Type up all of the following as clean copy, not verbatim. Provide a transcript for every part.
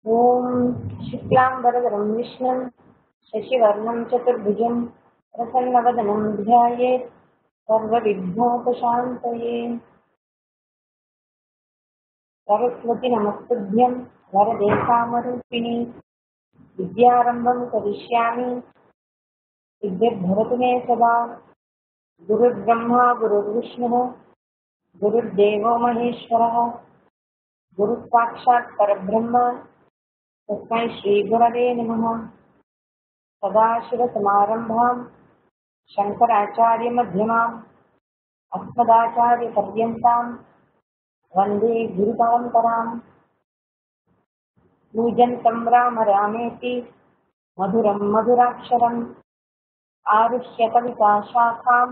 ॐ शुक्लाम्बरधरं विष्णुं शशिवर्णं चतुर्भुजं प्रसन्नवदनं ध्यायेत् सर्वविघ्नोपशान्तये। सरस्वती नमस्तुभ्यं वरदे कामरूपिणि विद्यारम्भं करिष्यामि सिद्धिर्भवतु मे सदा। गुरुर्ब्रह्मा गुरुर्विष्णुः गुरुर्देवो महेश्वरः गुरुः साक्षात् परब्रह्म तस्मै श्रीगुरवे नमः। सदाशिवसमारम्भां शङ्कराचार्यमध्यमाम् अस्मदाचार्यपर्यन्तां वन्दे गुरुपरम्पराम्। पूजन्तं राम रामेति मधुरं मधुराक्षरम् आरुह्य कविताशाखां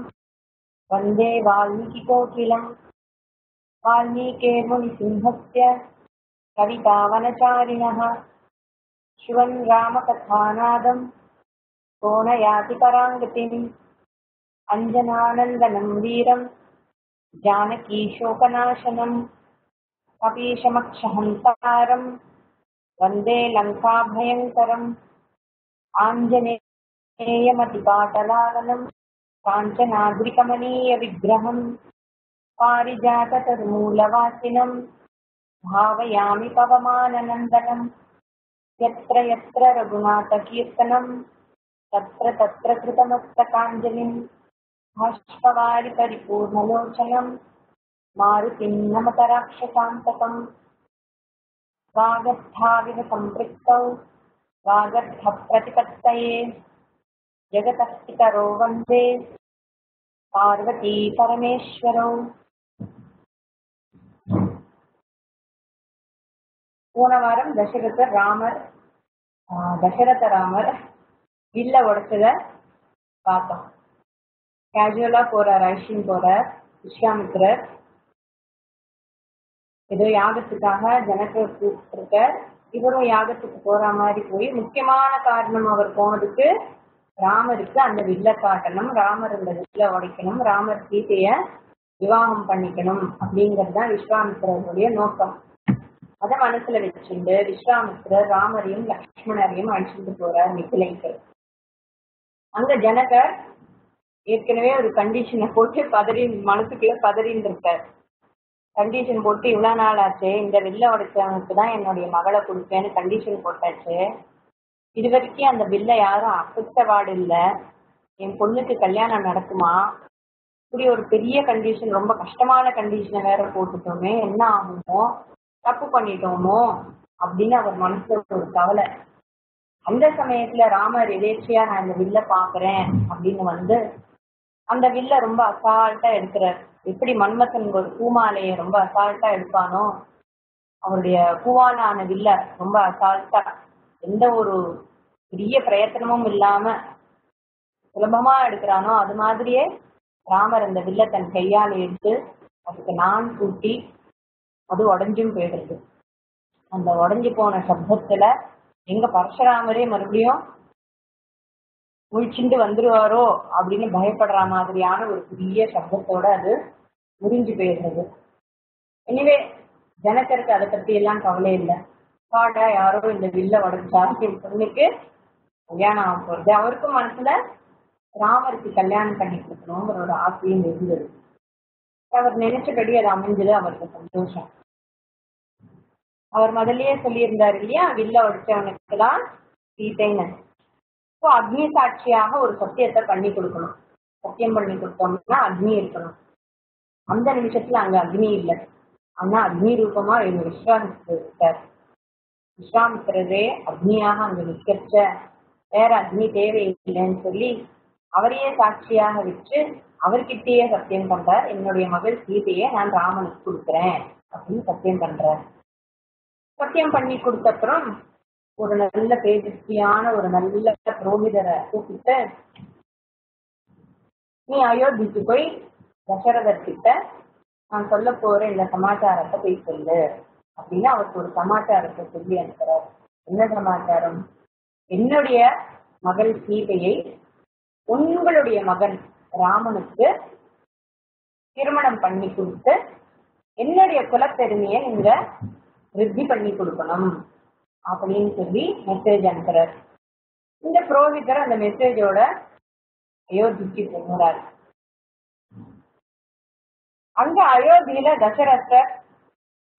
वन्दे वाल्मीकिकोकिलम्। वाल्मीकिर्मुनिसिंहस्य कवितावनचारिणः शिवन् रामकथानादं को न याति पराङ्गतिम्। अञ्जनानन्दनं वीरं जानकीशोकनाशनम् कपीशमक्षहन्तारं वन्दे लङ्काभयङ्करम्। आञ्जनेयमतिपाटलाननं काञ्चनाद्रिकमनीयविग्रहं पारिजाततरुमूलवासिनं भावयामि पवमाननन्दनं। यत्र यत्र रघुनाथकीर्तनं तत्र तत्र कृतमस्तकाञ्जलिं बाष्पवारि परिपूर्णलोचनं मारुतिं नमत राक्षसान्तकम्। वागर्थाविव सम्पृक्तौ वागर्थप्रतिपत्तये जगतः पितरौ वन्दे பார்வதி பரமேஸ்வரோ. போன வாரம் தசரத ராமர் வில்ல உடைச்சத பார்த்தோம். கேஜுவலா போறார், ஐஷின் போறார். விஸ்வாமித்திரர் ஏதோ யாகத்துக்காக ஜனகர் கூப்பிட்டிருக்கார். இவரும் யாகத்துக்கு போற மாதிரி போய் முக்கியமான காரணம் அவர் போனதுக்கு ராமருக்கு அந்த வில்ல காட்டணும், ராமர் இந்த வில்ல உடைக்கணும், ராமர் சீதைய விவாகம் பண்ணிக்கணும் அப்படிங்கறதுதான் விஸ்வாமித்திரருடைய நோக்கம். அத மனசுல வச்சுட்டு விஸ்வாமித்திரர் ராமரையும் லக்ஷ்மணரையும் அழைச்சிட்டு போறார் மிथिலைக்கு. அங்க ஜனகர் ஏற்கனவே ஒரு கண்டிஷனை போட்டு மனசுக்குள்ள பதறின்னு இருக்கார். கண்டிஷன் போட்டு இவ்வளவு நாள் ஆச்சு, இந்த வில்ல உடைச்சவனுக்கு தான் என்னுடைய மகளை கொடுப்பேன்னு கண்டிஷன் போட்டாச்சு. இது வரைக்கும் அந்த பில்லை யாரும் அசைச்சவாடு இல்லை. என் பொண்ணுக்கு கல்யாணம் நடக்குமா? இப்படி ஒரு பெரிய கண்டிஷன், ரொம்ப கஷ்டமான கண்டிஷனை வேற போட்டுட்டோமே, என்ன ஆகுமோ, தப்பு பண்ணிட்டோமோ அப்படின்னு அவர் மனசுல ஒரு கவலை. அந்த சமயத்துல ராமர் எதேச்சியா நான் இந்த வில்ல பாக்குறேன் அப்படின்னு வந்து அந்த வில்ல ரொம்ப அசால்ட்டா எடுக்கிறார். எப்படி மன்மதன் ஒரு பூமாலையை ரொம்ப அசால்ட்டா எடுப்பானோ, அவருடைய பூவாலான வில்ல ரொம்ப அசால்ட்டா எந்த ஒரு பெரிய பிரயத்தனமும் இல்லாம சுலபமா எடுக்கிறானோ அது மாதிரியே ராமர் அந்த வில்ல தன் கையால் எடுத்து அதுக்கு நான் கூட்டி அது உடஞ்சும் போயிடுது. அந்த உடஞ்சு போன சப்தத்துல எங்க பரசுராமரே மறுபடியும் முழிச்சுட்டு வந்துருவாரோ அப்படின்னு பயப்படுற மாதிரியான ஒரு பெரிய சப்தத்தோட அது முறிஞ்சு போயிடுறது. எனவே ஜனகருக்கு அதை பத்தி எல்லாம் கவலை இல்லை. பாடா யாரோ இந்த வில்ல உடைச்சா என் பொண்ணுக்கு கல்யாணம் ஆக போறது. அவருக்கும் மனசுல ராமருக்கு கல்யாணம் பண்ணி கொடுக்கணுங்கிற ஒரு ஆசையும் இருந்தது. அவர் நினைச்சபடி அது அமைஞ்சது, அவருக்கு சந்தோஷம். அவர் முதல்லயே சொல்லியிருந்தாரு இல்லையா, வில்ல உடைச்சவனுக்கு தான் சீதைன்னு. இப்போ அக்னி சாட்சியாக ஒரு சத்தியத்தை பண்ணி கொடுக்கணும். சத்தியம் பண்ணி கொடுத்தோம்னா அக்னி இருக்கணும். அந்த நிமிஷத்துல அங்க அக்னி இல்லை, ஆனா அக்னி ரூபமா விஸ்வாமித்திரர் விஸ்வாமித்திரரே அக்னியாக அங்க நிற்கச்ச வேற அக்னி தேவையில்லைன்னு சொல்லி அவரையே சாட்சியாக வச்சு அவர்கிட்டயே சத்தியம் பண்றார். என்னுடைய மகள் சீதையை நான் ராமனுக்கு கொடுக்குறேன் அப்படின்னு சத்தியம் பண்றார். சத்தியம் பண்ணி கொடுத்த அப்புறம் ஒரு நல்ல தேஜஸ்வியான ஒரு நல்ல புரோகிதரை கூப்பிட்டு, நீ அயோத்திக்கு போய் தசரதர் கிட்ட நான் சொல்ல போற இந்த சமாச்சாரத்தை போய் சொல்லு அப்படின்னு அவருக்கு ஒரு சமாச்சாரத்தை சொல்லி அனுப்புறார். என்ன சமாச்சாரம்? என்னுடைய மகள் சீதையை உங்களுடைய மகன் ராமனுக்கு திருமணம் பண்ணி கொடுத்து என்னுடைய குலப்பெருமையை நீங்க விருத்தி பண்ணி கொடுக்கணும் அப்படின்னு சொல்லி மெசேஜ் அனுப்புறாரு. இந்த புரோகிதர் அந்த மெசேஜோட அயோத்திக்கு போகிறார். அங்க அயோத்தியில தசரதர்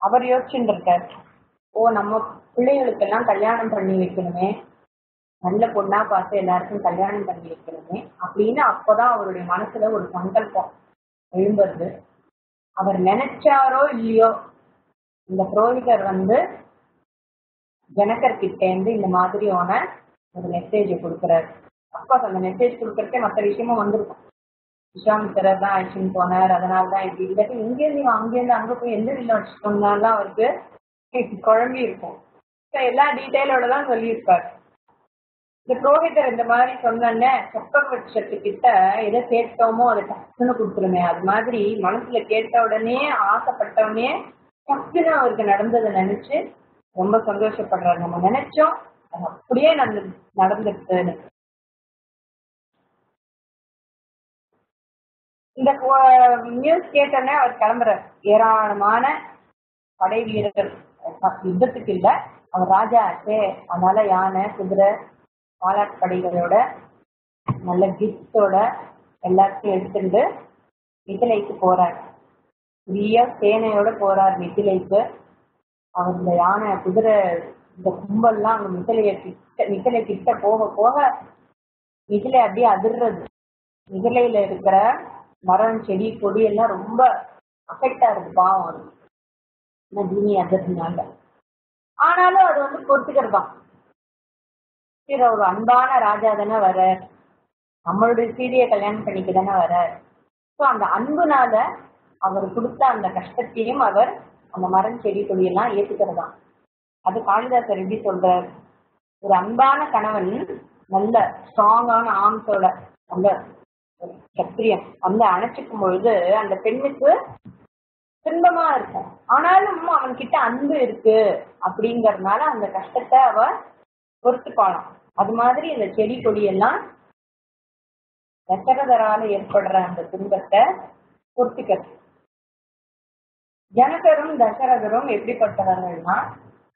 அவர் யோசிச்சுட்டு இருக்கார், ஓ நம்ம பிள்ளைகளுக்கெல்லாம் கல்யாணம் பண்ணி வைக்கணுமே, நல்ல பொண்ணா பார்த்து எல்லாருக்கும் கல்யாணம் பண்ணி வைக்கணுமே அப்படின்னு அப்பதான் அவருடைய மனசுல ஒரு சங்கல்பம் எழும்புறது. அவர் நினைச்சாரோ இல்லையோ, இந்த புரோகிதர் ஜனகர் கிட்ட இருந்து இந்த மாதிரியான ஒரு மெசேஜ் கொடுக்குறாரு. அப்கோர்ஸ் அந்த மெசேஜ் கொடுக்கறதே மற்ற விஷயமும் வந்திருக்கும். விஸ்வாமித்திரர் தான் அழைச்சின்னு போனார், அதனாலதான் இப்படி இல்லாட்டி இங்கேருந்து அங்கேருந்து அங்க போய் எந்த வீட்டுல வச்சுக்கோங்கலாம் அவருக்கு குழம்பி இருக்கும். எல்லா டீட்டெயிலோட தான் சொல்லியிருப்பார். இந்த புரோகிதர் இந்த மாதிரி சொன்ன சக்கரவட்சத்துக்கிட்ட எதை கேட்டோமோ அதை டக்குன்னு கொடுத்துருமே, அது மாதிரி மனசுல கேட்ட உடனே ஆசைப்பட்ட உடனே டக்குன்னு அவருக்கு நடந்ததை நினைச்சு ரொம்ப சந்தோஷப்படுறாரு. நம்ம நினைச்சோம் அது அப்படியே நடந்துருக்குன்னு. இந்த நியூஸ் கேட்டோடனே அவர் கிளம்புறார். ஏராளமான படை வீரர்கள், யுத்தத்துக்கு இல்ல, அவர் ராஜா ஆச்சே, அதனால யானை குதிரை பாலாட்படைகளோட நல்ல கிஃப்டோட எல்லாத்தையும் எடுத்துட்டு மிதிலைக்கு போறார். பெரிய சேனையோட போறார் மிதிலைக்கு. அவர் இந்த யானை குதிரை இந்த கும்பல்லாம் அங்க மிதிலை கிட்ட போக போக மிதிலை அப்படியே அதிர்றது. மிதிலையில இருக்கிற மரம் செடி கொடி எல்லாம் ரொம்ப அஃபெக்ட் ஆகுது பாவம் அது பூமி அதிர்னால. ஆனாலும் அது பொறுத்துக்கிறதான். சரி, ஒரு அன்பான ராஜா தானே வர, நம்மளுடைய சீதையை கல்யாணம் பண்ணிக்க தானே வர. ஸோ அந்த அன்புனால அவர் கொடுத்த அந்த கஷ்டத்தையும் அவர் அந்த மரம் செடி கொடியெல்லாம் ஏற்றுக்கிறதான். அது காளிதாசர் எப்படி சொல்றார், ஒரு அன்பான கணவன் நல்ல ஸ்ட்ராங்கான ஆர்ம்ஸோட நல்ல சத்திரியன் அணைச்சிக்கும் பொழுது அந்த பெண்ணுக்கு துன்பமா இருக்கும். ஆனாலும் அவன் கிட்ட அன்பு இருக்கு அப்படிங்கறதுனால அந்த கஷ்டத்தை அவ பொறுத்துப்பாளாம். அது மாதிரி இந்த செடி கொடியெல்லாம் தசரதரால ஏற்படுற அந்த துன்பத்தை பொறுத்துக்கிறது. ஜனகரும் தசரதரும் எப்படிப்பட்டவர்கள்னா,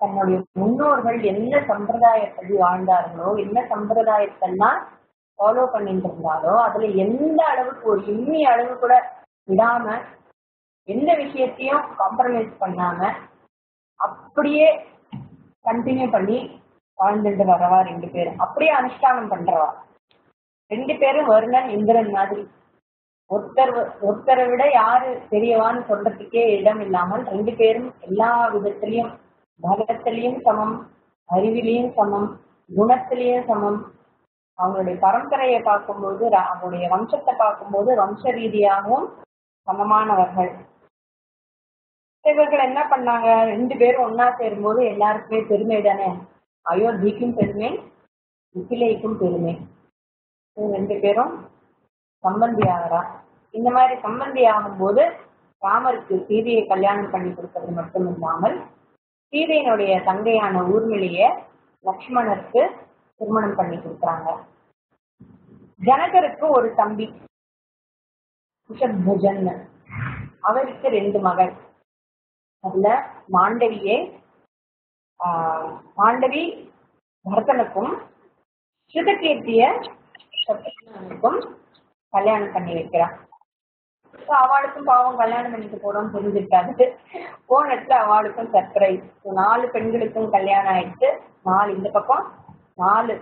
தன்னுடைய முன்னோர்கள் என்ன சம்பிரதாயப்படி வாழ்ந்தார்களோ, என்ன சம்பிரதாயத்தெல்லாம் ஃபாலோ பண்ணிட்டு இருந்தாலோ அதுல எந்த அளவுக்கு ஒரு இம்மி அளவு கூட விடாம, எந்த விஷயத்தையும் காம்ப்ரமைஸ் பண்ணாம அப்படியே கண்டினியூ பண்ணி வாழ்ந்துட்டு வரவா ரெண்டு பேரும். அப்படியே அனுஷ்டானம் பண்றவா ரெண்டு பேரும். வருணன் இந்திரன் மாதிரி ஒருத்தரை விட யாரு பெரியவான்னு சொல்றதுக்கே இடம் இல்லாமல் ரெண்டு பேரும் எல்லா விதத்திலையும், பலத்திலையும் சமம், அறிவிலையும் சமம், குணத்திலையும் சமம். அவங்களுடைய பரம்பரையை பார்க்கும்போது, அவங்களுடைய வம்சத்தை பார்க்கும்போது வம்ச ரீதியாகவும் சமமானவர்கள். இவர்கள் என்ன பண்ணாங்க, ரெண்டு பேரும் ஒன்னா சேரும்போது எல்லாருக்குமே பெருமை தானே. அயோத்திக்கும் பெருமை, மிதிலைக்கும் பெருமை. ரெண்டு பேரும் சம்பந்தி ஆகிறா. இந்த மாதிரி சம்பந்தி ஆகும்போது ராமருக்கு சீதையை கல்யாணம் பண்ணி கொடுக்கறது மட்டும் இல்லாமல் சீதையினுடைய தங்கையான ஊர்மிளைய லக்ஷ்மணருக்கு திருமணம் பண்ணி கொடுக்குறாங்க. ஜனகருக்கு ஒரு தம்பி குஷத்வஜன், அவருக்கு ரெண்டு மகள். அதுல மாண்டவி பரதனுக்கும் ஸ்ருதகீர்த்திய சத்ருகனுக்கும் கல்யாணம் பண்ணி வைக்கிறான். அவளுக்கும் பாவம் கல்யாணம் பண்ணிட்டு போறோம்னு தெரிஞ்சிருக்காது. போன இடத்துல அவளுக்கும் சர்ப்ரைஸ். 4 பெண்களுக்கும் கல்யாணம் ஆயிடுச்சு. 4 இந்த பக்கம் 4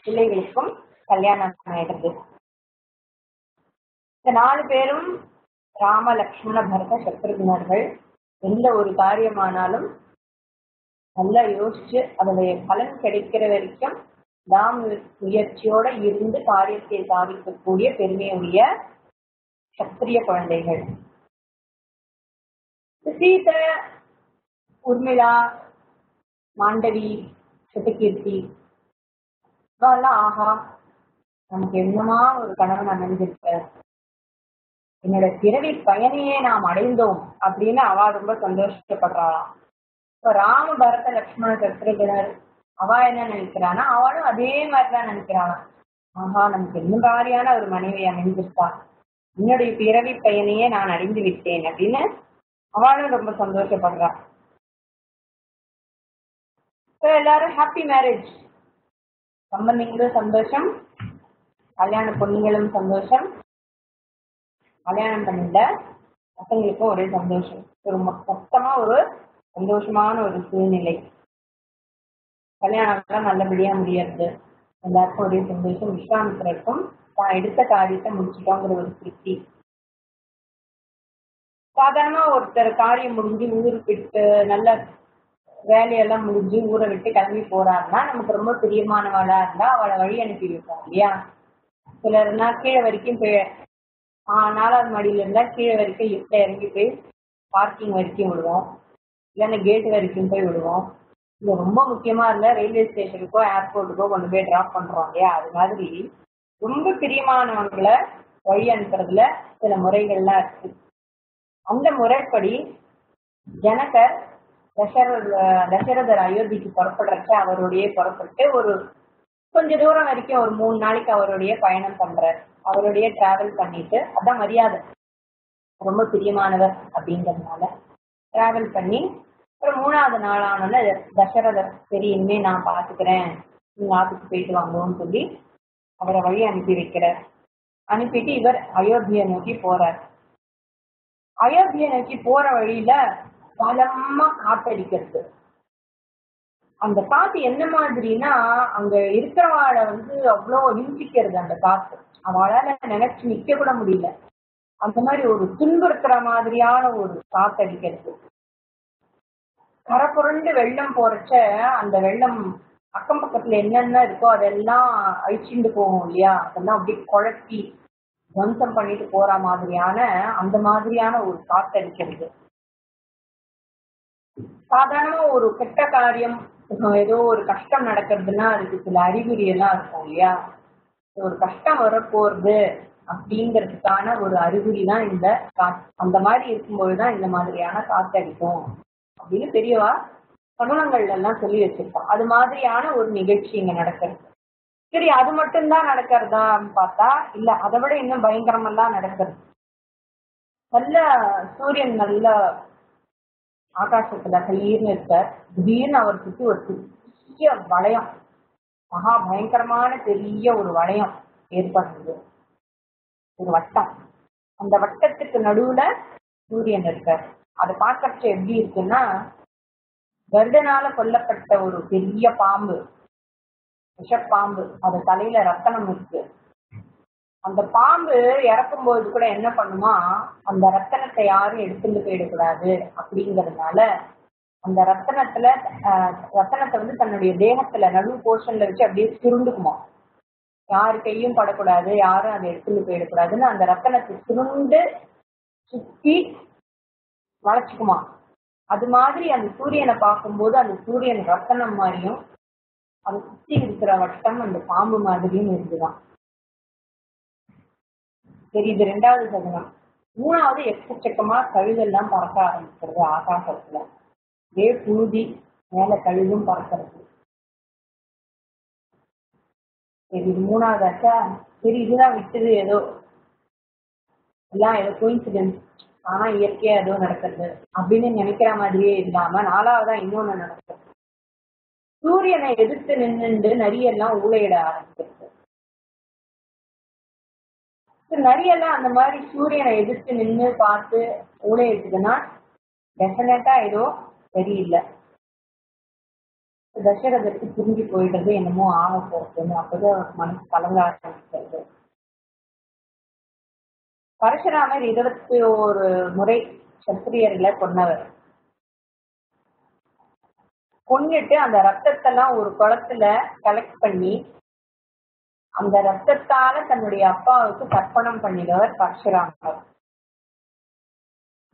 பிள்ளைகளுக்கும் கல்யாணம் ஆயிடுது. இந்த 4 பேரும் ராம லக்ஷ்மண பரத சத்ருகனர்கள். எந்த ஒரு காரியமானாலும் நல்லா யோசிச்சு அதனுடைய பலன் கிடைக்கிற வரைக்கும் முயற்சியோட இருந்து காரியத்தை சாதிக்கக்கூடிய பெருமையுடைய சத்திரிய குழந்தைகள். சீதை, உர்மிளா, மாண்டவி, சுதகீர்த்தி எல்லாம் ஆஹா நமக்கு என்னமா ஒரு கணவன் அமைஞ்சிருக்க, என்னோட பிறவி பயனையே நாம் அடைந்தோம் அப்படின்னு அவ ரொம்ப சந்தோஷப்படுறாளாம். இப்ப ராம பரத லக்ஷ்மண சத்ருகனர் அவ என்ன நினைக்கிறானா, அவளும் அதே மாதிரிதான் நினைக்கிறாளாம். ஆஹா நமக்கு என்ன மாதிரியான ஒரு மனைவி அமைஞ்சிருக்கா, என்னுடைய பிறவி பயனையே நான் அடைந்து விட்டேன் அப்படின்னு அவளும் ரொம்ப சந்தோஷப்படுறா. ஸோ எல்லாரும் ஹாப்பி மேரேஜ். சம்பந்திங்களும் சந்தோஷம், கல்யாண பொண்ணுங்களும் சந்தோஷம், கல்யாணம் பண்ணிட்ட பசங்களுக்கும் ஒரே சந்தோஷம். ஒரு மொத்தமா ஒரு சந்தோஷமான ஒரு சூழ்நிலை. கல்யாணம் நல்லபடியா முடியறது, எல்லாருக்கும் ஒரே சந்தோஷம். விஸ்வாமித்திரருக்கும் தான் எடுத்த காரியத்தை முடிச்சுட்டோங்கிற ஒரு திருப்தி. சாதாரணமா ஒருத்தர் காரியம் முடிஞ்சு ஊருக்கு விட்டு நல்ல வேலையெல்லாம் முடிஞ்சு ஊரை விட்டு கிளம்பி போறாருன்னா நமக்கு ரொம்ப பிரியமானவளா இருந்தா அவளை வழி அனுப்பி வைப்போம் இல்லையா. சிலர்னா கீழே வரைக்கும் நாலாவது மாடியில இருந்தா கீழே வரைக்கும் லிப்ட்ல இறங்கி போய் பார்க்கிங் வரைக்கும் விடுவோம், இல்லைன்னா கேட் வரைக்கும் போய் விடுவோம். இது ரொம்ப முக்கியமா இருந்தா ரயில்வே ஸ்டேஷனுக்கோ ஏர்போர்ட்டுக்கோ கொண்டு போய் டிராப் பண்றோம் இல்லையா. அது மாதிரி ரொம்ப பிரியமானவங்களை வழி அனுப்புறதுல சில முறைகள்லாம் இருக்கு. அந்த முறைப்படி ஜனகர் தசரதர் அயோத்திக்கு புறப்படுறச்ச அவருடைய புறப்பட்டு ஒரு கொஞ்ச தூரம் வரைக்கும் ஒரு 3 நாளைக்கு அவருடைய பயணம் பண்றார். அவருடைய டிராவல் பண்ணிட்டு, அதான் மரியாதை, ரொம்ப பிரியமானவர் அப்படிங்கிறதுனால டிராவல் பண்ணி ஒரு 3வது நாளான தசரதர் சரி இனிமே நான் பாத்துக்கிறேன், நீங்க ஆத்துக்கு போயிட்டு வாங்குவோம்னு சொல்லி அவரை வழி அனுப்பி வைக்கிறார். அனுப்பிட்டு இவர் அயோத்தியை நோக்கி போறார். அயோத்தியை நோக்கி போற வழியில பலமா காத்தடிக்கிறது. அந்த காத்து என்ன மாதிரினா அங்க இருக்கிறவாளை அவ்வளோ இன்சிக்கிறது அந்த காத்து. அவளால நினைச்சு நிக்க கூட முடியல. அந்த மாதிரி ஒரு துன்புறுத்துற மாதிரியான ஒரு காத்தடிக்கிறது. கரை புரண்டு வெள்ளம் போறச்ச அந்த வெள்ளம் அக்கம் பக்கத்துல என்னென்ன இருக்கோ அதெல்லாம் அழிச்சுட்டு போகும் இல்லையா. அதெல்லாம் அப்படியே குழப்பி துவம்சம் பண்ணிட்டு போற மாதிரியான அந்த மாதிரியான ஒரு காத்தடிக்கிறது. சாதாரணமா ஒரு கெட்ட காரியம், ஏதோ ஒரு கஷ்டம் நடக்கிறதுன்னா அதுக்கு சில அறிகுறி எல்லாம் இருக்கும் இல்லையா. ஒரு கஷ்டம் வரப்போறது அப்படிங்கிறதுக்கான ஒரு அறிகுறி தான் இந்த காற்று. அந்த மாதிரி இருக்கும்போதுதான் இந்த மாதிரியான காத்தடிக்கும் அப்படின்னு பெரியவா சகுனங்கள்ல எல்லாம் சொல்லி வச்சிருக்கோம். அது மாதிரியான ஒரு நிகழ்ச்சி இங்க நடக்கிறது. சரி, அது மட்டும்தான் நடக்கிறதான்னு பார்த்தா இல்ல, அதை விட இன்னும் பயங்கரமெல்லாம் நடக்கிறது. நல்ல சூரியன் நல்ல ஆகாசத்துல கலீர்னு இருக்க, திடீர்னு அவர் சுற்றி ஒரு பெரிய வளையம், மகா பயங்கரமான பெரிய ஒரு வளையம் ஏற்படுறது, ஒரு வட்டம். அந்த வட்டத்துக்கு நடுவுல சூரியன் இருக்கார். அதை பார்க்கறச்ச எப்படி இருக்குன்னா கருடனால கொல்லப்பட்ட ஒரு பெரிய பாம்பு, விஷப்பாம்பு, அது தலையில ரத்தனம் இருக்கு. அந்த பாம்பு இறக்கும்போது கூட என்ன பண்ணுமா, அந்த ரத்தனத்தை யாரும் எடுத்துட்டு போயிடக்கூடாது அப்படிங்கிறதுனால அந்த ரத்தனத்தை தன்னுடைய தேகத்துல நடு போர்ஷன்ல வச்சு அப்படியே சுருண்டுக்குமா. யாரு கையும் படக்கூடாது, யாரும் அதை எடுத்துட்டு போயிடக்கூடாதுன்னு அந்த ரத்தனத்தை சுருண்டு சுத்தி வளைச்சுக்குமா. அது மாதிரி அந்த சூரியனை பார்க்கும்போது அந்த சூரியன் ரத்தனம் மாதிரியும் அதை சுத்தி இருக்கிற வட்டம் அந்த பாம்பு மாதிரியும் இருந்துதான். சரி, இது 2வது சகுனம். 3வது எக்கச்சக்கமா கழுகெல்லாம் பறக்க ஆரம்பிக்கிறது ஆகாசத்துல. இதே புழுதி மேல கழுகும் பறக்கிறது. சரி, இது 3வதாச்சா. சரி, இதுதான் விட்டது, ஏதோ எல்லாம் ஏதோ கோயின்சிடென்ஸ், ஆனா இயற்கையா ஏதோ நடக்கிறது அப்படின்னு நினைக்கிற மாதிரியே இல்லாம 4வதா இன்னொன்னு நடக்கிறது. சூரியனை எதிர்த்து நின்று நரியெல்லாம் ஊழையிட ஆரம்பிக்கிறது. நரியெல்லாம் அந்த மாதிரி சூரியனை எதிர்த்து நின்று பார்த்து ஊழையிட்டுதுன்னா டெஃபினட்டா ஏதோ சரியில்லை. தசரதற்கு புரிஞ்சு போயிடுறது, என்னமோ ஆக போறதுன்னு. அப்போதான் மனசு கலங்க ஆரம்பிக்கிறது. பரசுராமர் 21 முறை சத்திரியர்களை கொன்னவர். கொன்னுட்டு அந்த ரத்தத்தெல்லாம் ஒரு குளத்துல கலெக்ட் பண்ணி அந்த ரத்தத்தால தன்னுடைய அப்பாவுக்கு தர்ப்பணம் பண்ணினவர் பரசுராமர்.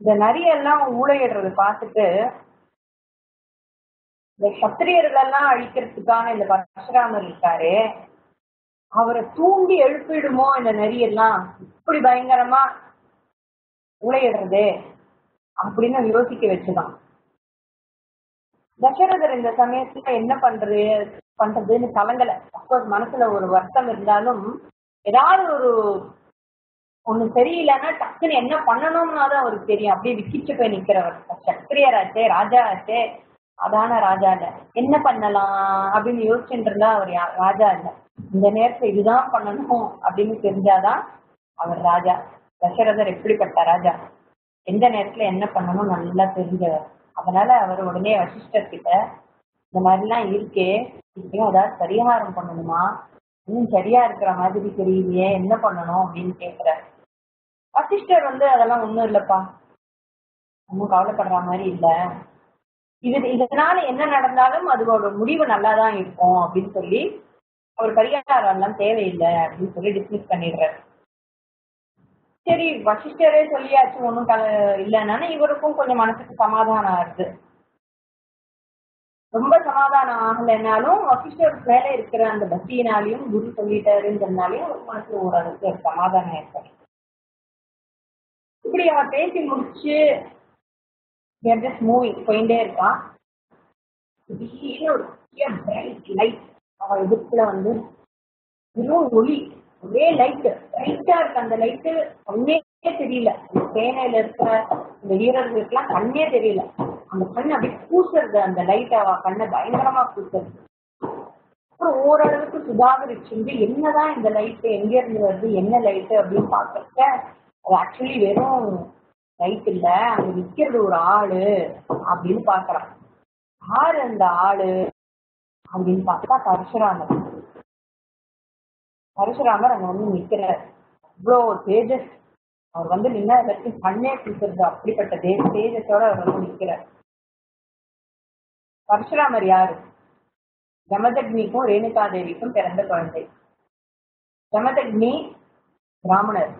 இந்த நரியெல்லாம் ஊழையிடுறது பார்த்துட்டு இந்த சத்திரியர்கள் எல்லாம் அழிக்கிறதுக்கான இந்த பரசுராமர் இருக்காரு, அவரை தூண்டி எழுப்பிடுமோ இந்த நரியெல்லாம் இப்படி பயங்கரமா ஊழையிடுறது அப்படின்னு யோசிக்க வச்சுதான். தசரதர் இந்த சமயத்துல என்ன பண்றதுன்னு கலங்கல. அப்கோர்ஸ் மனசுல ஒரு வருத்தம் இருந்தாலும் ஏதாவது ஒண்ணு சரியில்லைன்னா டக்குன்னு என்ன பண்ணணும்னா தான் அவருக்கு தெரியும். அப்படியே விக்கிச்சு போய் நிக்கிறவர். சத்திரியராச்சே, ராஜா ஆச்சே, அதான ராஜா இல்ல. என்ன பண்ணலாம் அப்படின்னு யோசிச்சுட்டு இருந்தா அவர் ராஜா இல்ல. இந்த நேரத்துல இதுதான் பண்ணணும் அப்படின்னு தெரிஞ்சாதான் அவர் ராஜா. தசரதர் எப்படிப்பட்ட ராஜா, எந்த நேரத்துல என்ன பண்ணணும் நல்லா தெரிஞ்சவர். அதனால அவர் உடனே வசிஷ்டர் கிட்ட இந்த மாதிரிலாம் இருக்கே, இப்பயும் ஏதாவது பரிகாரம் பண்ணணுமா, இன்னும் சரியா இருக்கிற மாதிரி தெரியலையே, என்ன பண்ணணும் அப்படின்னு கேட்கிறார். வசிஷ்டர் அதெல்லாம் ஒண்ணும் இல்லப்பா, ஒன்னும் கவலைப்படுற மாதிரி இல்ல, இதனால என்ன நடந்தாலும் அதோட முடிவு நல்லாதான் இருக்கும் அப்படின்னு சொல்லி அவர் பரிகாரம் எல்லாம் தேவையில்லை அப்படின்னு சொல்லி டிஸ்மிஸ் பண்ணிடுறாரு. சரி, வசிஷ்டரே சொல்லியாச்சு ஒன்னும் இல்லைன்னா இவருக்கும் கொஞ்சம் மனசுக்கு சமாதானம் ஆகுது. ரொம்ப சமாதானம் ஆகலைன்னாலும் வசிஷ்டர் மேல இருக்கிற அந்த பக்தியினாலையும் குரு சொல்லிட்டாருன்றதுனாலையும் மனசுல ஓரளவுக்கு ஒரு சமாதானம் ஏற்படும். இப்படி அவர் பேசி முடிச்சு மூவிங் போயிட்டே இருக்கான். திடீர்னு ஒரு பிரைட் லைட் அவன் எதிர்ப்புல வெறும் ஒளி, ஒரே லைட்டு பிரைட்டா இருக்கு. அந்த லைட்டு கண்ணே தெரியல, சேனையில இருக்கிற இந்த வீரர்களுக்கெல்லாம் கண்ணே தெரியல. அந்த கண் அப்படி பூசுறது, அந்த லைட் அவ கண்ணை பயங்கரமா பூசுறது. அப்புறம் ஓரளவுக்கு சுதாகரிச்சு என்னதான் இந்த லைட்டு எங்க இருந்து வருது, என்ன லைட்டு அப்படின்னு பாக்குறப்ப அது ஆக்சுவலி வெறும் லைட் இல்ல, அங்க நிக்கிறது ஒரு ஆளு அப்படின்னு பாக்குறான். யாரு அந்த ஆளு அப்படின்னு பார்த்தா பரசுராமர். பரசுராமர் அங்க நிக்கிறார். அவ்வளோ தேஜஸ், அவர் நின்னா எல்லாத்தையும் கண்ணே குளிக்கிறது, அப்படிப்பட்ட தேஜஸோட அவர் நிக்கிறார். பரசுராமர் யாரு? ஜமதக்னிக்கும் ரேணுகா தேவிக்கும் பிறந்த குழந்தை. ஜமதக்னி பிராமணர்,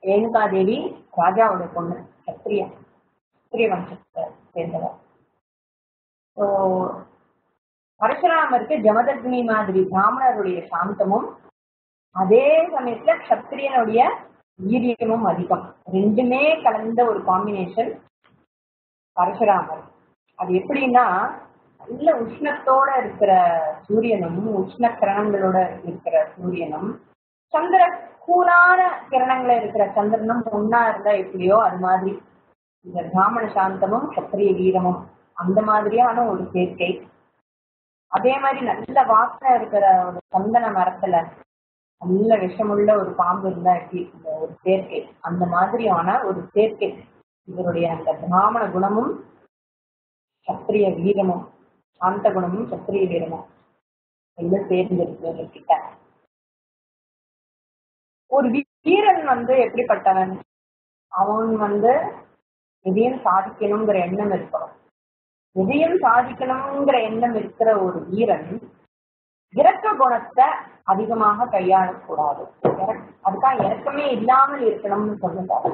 ரேணுகா தேவி ராஜாவோட பொண்ணு, சத்திரிய வம்சத்தை சேர்ந்தவர். பரசுராமருக்கு ஜமதக்னி மாதிரி பிராமணருடைய சாந்தமும் அதே சமயத்துல சத்திரியனுடைய வீரியமும் அதிகம், ரெண்டுமே கலந்த ஒரு காம்பினேஷன் பரசுராமர். அது எப்படின்னா, நல்ல உஷ்ணத்தோட இருக்கிற சூரியனும் உஷ்ண கிரணங்களோட இருக்கிற சூரியனும் சந்திர கூலான கிரணங்கள இருக்கிற சந்திரனும் ஒன்னா இருந்தா எப்படியோ அது மாதிரி இந்த பிராமண சாந்தமும் சத்திரிய வீரமும் அந்த மாதிரியான ஒரு சேர்க்கை. அதே மாதிரி நல்ல வாசனை இருக்கிற ஒரு சந்தன மரத்துல நல்ல விஷமுள்ள ஒரு பாம்பு இருந்தா எப்படி இந்த ஒரு சேர்க்கை, அந்த மாதிரியான ஒரு சேர்க்கை இவருடைய அந்த பிராமண குணமும் சத்திரிய வீரமும், சாந்த குணமும் சத்திரிய வீரமும் எல்லாம் சேர்ந்திருக்கு கிட்ட. ஒரு வீரன் எப்படிப்பட்டவன், அவன் எதையும் சாதிக்கணுங்கிற எண்ணம் இருக்கணும். எதையும் சாதிக்கணுங்கிற எண்ணம் இருக்கிற ஒரு வீரன் இரக்க குணத்தை அதிகமாக கையாளக்கூடாது. அதுக்காக இரக்கமே இல்லாமல் இருக்கணும்னு சொல்லுறாரு.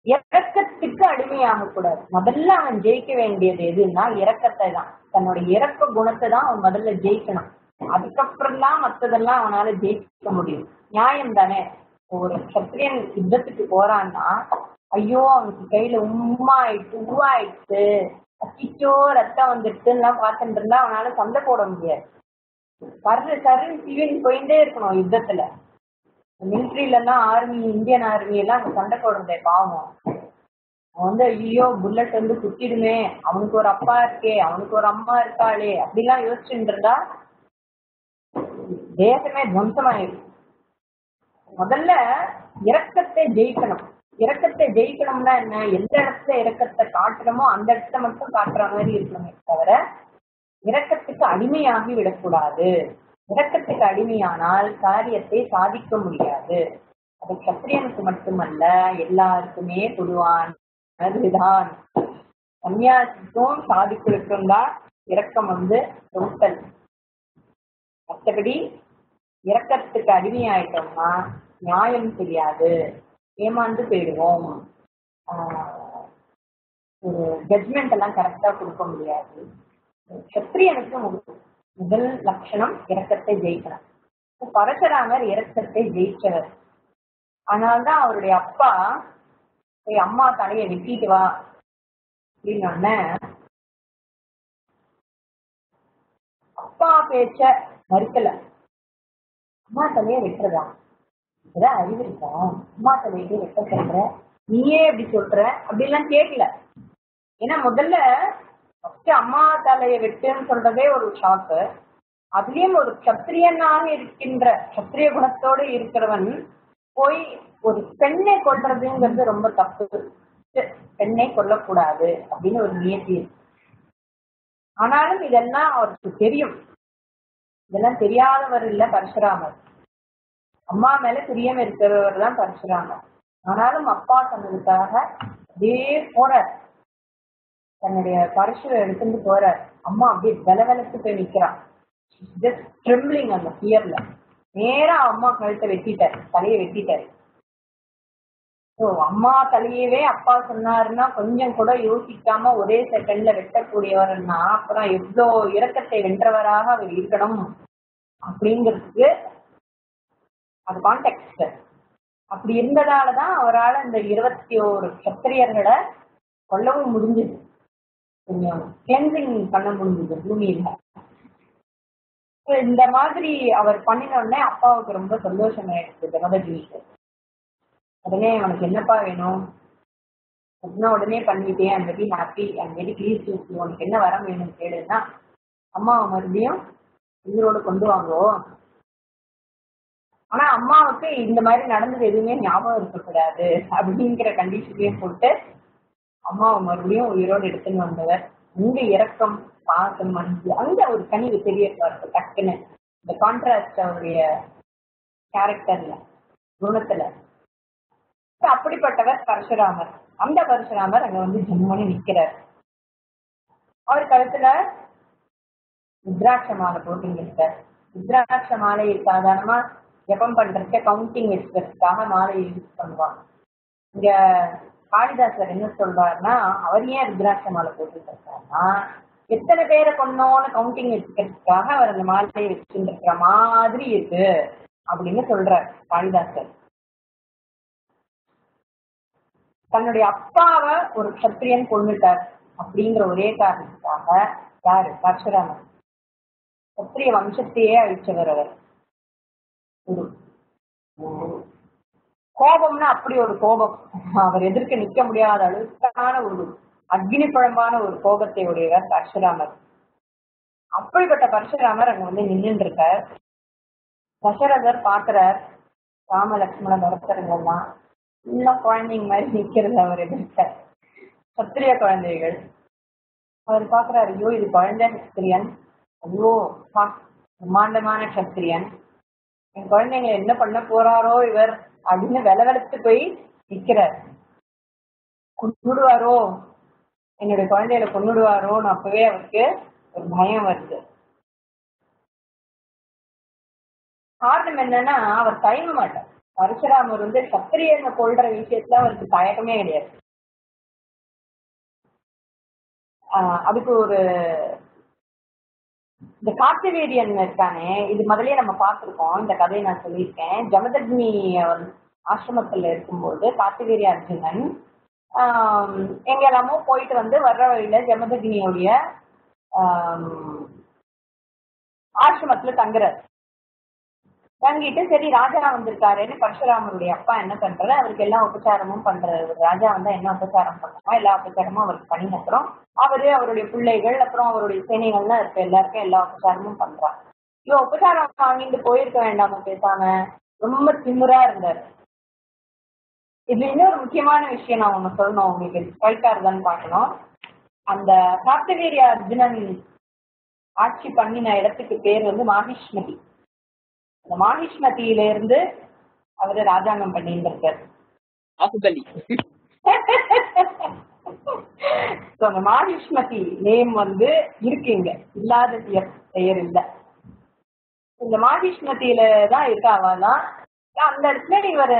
இரக்கத்துக்கு அடிமையாக கூடாது. முதல்ல அவன் ஜெயிக்க வேண்டியது எதுன்னா இரக்கத்தை தான், தன்னுடைய இரக்க குணத்தை தான் அவன் முதல்ல ஜெயிக்கணும். அதுக்கப்புறம் தான் மற்றதெல்லாம் அவனால ஜெயிக்க முடியும். நியாயம் தானே? ஒரு சத்திரியன் யுத்தத்துக்கு போறான்னா, ஐயோ அவனுக்கு கையில உருவாயிடுச்சு, அச்சிச்சோ ரத்தம் வந்துடுச்சுலாம் பார்த்துட்டு இருந்தா அவனால சண்டை போட முடியாது. சருன்னு சிவின் போயிட்டே இருக்கணும் யுத்தத்துல. மிலிட்ரியில எல்லாம் ஆர்மி, இந்தியன் ஆர்மி எல்லாம் அங்க சண்டை போடுறதே பாவம். அவன் ஐயோ புல்லட் குத்திடுமே, அவனுக்கு ஒரு அப்பா இருக்கே, அவனுக்கு ஒரு அம்மா இருக்காளே அப்படிலாம் யோசிச்சுட்டு இருந்தா தேசமே துவம்சமாயிடும். முதல்ல இரக்கத்தை ஜெயிக்கணும். இரக்கத்தை ஜெயிக்கணும்னா என்ன, எந்த இடத்துல இரக்கத்தை காட்டுறமோ அந்த இடத்த மட்டும் காட்டுற மாதிரி இருக்கணுமே தவிர இரக்கத்துக்கு அடிமையாகி விடக்கூடாது. இரக்கத்துக்கு அடிமையானால் காரியத்தை சாதிக்க முடியாது. அது சத்திரியனுக்கு மட்டுமல்ல, எல்லாருக்குமே பொதுவானதுதான். சன்னியாசிக்கும் சாதிக்கிறதுக்கும் தான் இரக்கம் டோட்டல். மற்றபடி இரக்கத்துக்கு அடிமையாயிட்டோம்னா நியாயம் தெரியாது, ஏமாந்து போயிடுவோம், ஒரு ஜட்மெண்ட் எல்லாம் கரெக்டா கொடுக்க முடியாது. சத்திரியனுக்கு முதல் லட்சணம் இரக்கத்தை ஜெயிக்கணும். பரசுராமர் இரக்கத்தை ஜெயிச்சவர். அதனால்தான் அவருடைய அப்பா அம்மா தலையை வெட்டிட்டு வா அப்படின்னு அப்பா பேச்ச மறுக்கல. அம்மா தலையை வெட்டுறதா, இதான் அறிவு இருக்கா, அம்மா தலையை வெட்ட சொல்ற, நீயே எப்படி சொல்ற அப்படிலாம் கேட்கல. ஏன்னா முதல்ல அம்மா தலையை வெட்டுன்னு சொல்றதே ஒரு ஷாக்கு. அதுலயும் ஒரு கத்திரியனாக இருக்கின்ற கத்திரிய குணத்தோடு இருக்கிறவன் போய் ஒரு பெண்ணை கொல்றதுங்கிறது ரொம்ப தப்பு. பெண்ணை கொல்லக்கூடாது அப்படின்னு ஒரு நியதி இருக்கு. ஆனாலும் இதெல்லாம் அவருக்கு தெரியும். இதெல்லாம் தெரியாதவர் இல்ல பரசுராமர். அம்மா மேல பிரியம் இருக்கிறவர் தான் பரசுராமர். ஆனாலும் அப்பா சொன்னதுக்காக அதே போறார். தன்னுடைய பரசுரை எடுத்துட்டு போறார். அம்மா அப்படியே வெலவெலத்து போய் நிக்கிறான். ஜஸ்ட் ட்ரிம்பிளிங் அந்த ஃபியர்ல. நேரா அம்மா கழுத்தை வெட்டிட்டாரு, தலையை வெட்டிட்டாரு. அம்மா தலையவே அப்பா சொன்னாருன்னா கொஞ்சம் கூட யோசிக்காம ஒரே செகண்ட்ல வெட்டக்கூடியவர்னா அப்புறம் எவ்வளவு இரக்கத்தை வென்றவராக அவர் இருக்கணும் அப்படிங்கிறதுக்கு அது கான்டெக்ட். அப்படி இருந்ததாலதான் அவரால் இந்த 21 சத்திரியர்களை கொல்லவும் முடிஞ்சது. கொஞ்சம் கிளென்சிங் பண்ண முடிஞ்சது பூமியில. இந்த மாதிரி அவர் பண்ணின உடனே அப்பாவுக்கு ரொம்ப சந்தோஷம் ஆயிடுச்சு ஜமதகினிக்கு. உடனே அவனுக்கு என்னப்பா வேணும் அப்படின்னா உடனே பண்ணிட்டேன், I'm very happy, I'm very please, உனக்கு என்ன வரம் வேணும்னு கேளுன்னா அம்மாவை மறுபடியும் உயிரோடு கொண்டு வாங்கோ. ஆனா அம்மாவுக்கு இந்த மாதிரி நடந்தது எதுவுமே ஞாபகம் இருக்கக்கூடாது அப்படிங்கிற கண்டிஷன்லயும் போட்டு அம்மாவை மறுபடியும் உயிரோடு எடுத்துன்னு வந்தவர். அங்க இரக்கம், பாசம், அன்பு, அங்க ஒரு கனிவு தெரிய பார்த்து டக்குன்னு இந்த கான்ட்ராஸ்ட் அவருடைய கேரக்டர்ல, குணத்துல. அப்படிப்பட்டவர் பரசுராமர். அந்த பரசுராமர் அங்க வந்து ஜம்முன்னு நிக்கிறார். அவர் கழுத்துல ருத்ராட்ச மாலை போட்டு இருக்கார். ருத்ராட்ச மாலை சாதாரணமா ஜபம் பண்றதுக்கு கவுண்டிங் வச்சுக்கிறதுக்காக மாலையை யூஸ் பண்ணுவாங்க. இங்க காளிதாசர் என்ன சொல்றாருன்னா, அவர் ஏன் ருத்ராட்ச மாலை போட்டு இருக்காருன்னா எத்தனை பேரை கொண்டோன்னு கவுண்டிங் வச்சுக்கிறதுக்காக அவர் அந்த மாலையை வச்சுட்டு இருக்கிற மாதிரி இருக்கு அப்படின்னு சொல்றார் காளிதாசர். தன்னுடைய அப்பாவை ஒரு கத்திரியன் கொண்டுட்டார் அப்படிங்கிற ஒரே காரணத்துக்காக யாரு பரசுராமர் கத்திரிய வம்சத்தையே அழிச்சவர். அவர் ஒரு கோபம்னா அப்படி ஒரு கோபம், அவர் எதிர்க்க நிற்க முடியாத அளவுக்கான ஒரு அக்னி பழம்பான ஒரு கோபத்தை உடையவர் பரசுராமர். அப்படிப்பட்ட பரசுராமர் அங்க வந்து நின்று இருக்கார். தசரதர் பாக்குறார் ராம லட்சுமண பரதரங்கள்லாம் இன்னும் குழந்தைங்க மாதிரி நிக்கிறது அவர் எதிர்க்க, சத்திரிய குழந்தைகள். அவர் பாக்குறாரு, ஐயோ இது குழந்தை சத்திரியன், ஐயோ பிரம்மாண்டமான சத்திரியன், என் குழந்தைங்க என்ன பண்ண போறாரோ இவர் அப்படின்னு வெலவெலத்து போய் நிக்கிறார். கொன்னுடுவாரோ, என்னுடைய குழந்தைகளை கொன்னுடுவாரோன்னு அப்பவே அவருக்கு ஒரு பயம் வருது. காரணம் என்னன்னா அவர் தயங்க மாட்டார். பரசுராமர் வந்து சத்திரியனை கொள்ற விஷயத்துல அவருக்கு தயக்கமே கிடையாது. அதுக்கு ஒரு இந்த கார்த்திவேரியன் இருக்கானே, இது முதலே நம்ம பார்த்திருக்கோம், இந்த கதையை நான் சொல்லியிருக்கேன். ஜமதக்னி ஆசிரமத்துல இருக்கும்போது கார்த்திவேரிய அர்ஜுனன் எங்கெல்லாமோ போயிட்டு வந்து வர்ற வழியில ஜமதக்னியோடைய ஆசிரமத்துல தங்குறாரு. தங்கிட்டு சரி ராஜா வந்திருக்காருன்னு பரசுராமருடைய அப்பா என்ன பண்றாரு, அவருக்கு எல்லா உபச்சாரமும் பண்றாரு. ராஜா வந்தா என்ன உபச்சாரம் பண்ணுமோ எல்லா உபச்சாரமும் அவருக்கு பண்ணின அப்புறம் அவரு அவருடைய பிள்ளைகள் அப்புறம் அவருடைய சேனைகள்லாம் இருக்க எல்லாருக்கும் எல்லா உபச்சாரமும் பண்றாங்க. இவன் உபச்சாரம் வாங்கிட்டு போயிருக்க வேண்டாம பேசாம ரொம்ப திமிரா இருந்தாரு. இதுல இன்னொரு முக்கியமான விஷயம் நான் ஒண்ணு சொல்லணும், உங்களுக்கு கரெக்டா இருக்கான்னு பார்க்கணும். அந்த கார்த்திவேரிய அர்ஜுனன் ஆட்சி பண்ணின இடத்துக்கு பேர் வந்து மாஹிஷ்மதி. அந்த மாஹிஷ்மதியில இருந்து அவரு ராஜாங்கம் பண்ணிட்டு இருக்காரு. அந்த மாஹிஷ்மதி நேம் வந்து இருக்குங்க, இல்லாத பெயர் இல்லை. இந்த மாஹிஷ்மதியில தான் இருக்காவாதான். அந்த இடத்துல இவர்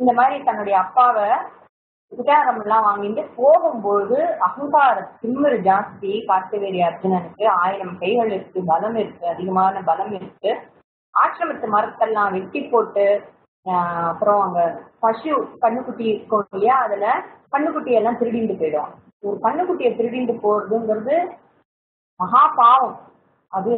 இந்த மாதிரி தன்னுடைய அப்பாவை உபச்சாரம் எல்லாம் வாங்கிட்டு போகும்போது அகங்கார திமிரு ஜாஸ்தி. கார்த்திவேரிய அர்ஜுனனுக்கு 1000 கைகள் இருக்கு, பலம் இருக்கு, அதிகமான பலம் இருக்கு. ஆசிரமத்து மரத்தெல்லாம் வெட்டி போட்டு அப்புறம் அங்க பசு கண்ணுக்குட்டி இருக்கும் இல்லையா, அதுல கண்ணுக்குட்டியெல்லாம் திருடிட்டு போயிடும். ஒரு கண்ணுக்குட்டியை திருடிட்டு போறதுங்கிறது மகா பாவம். அது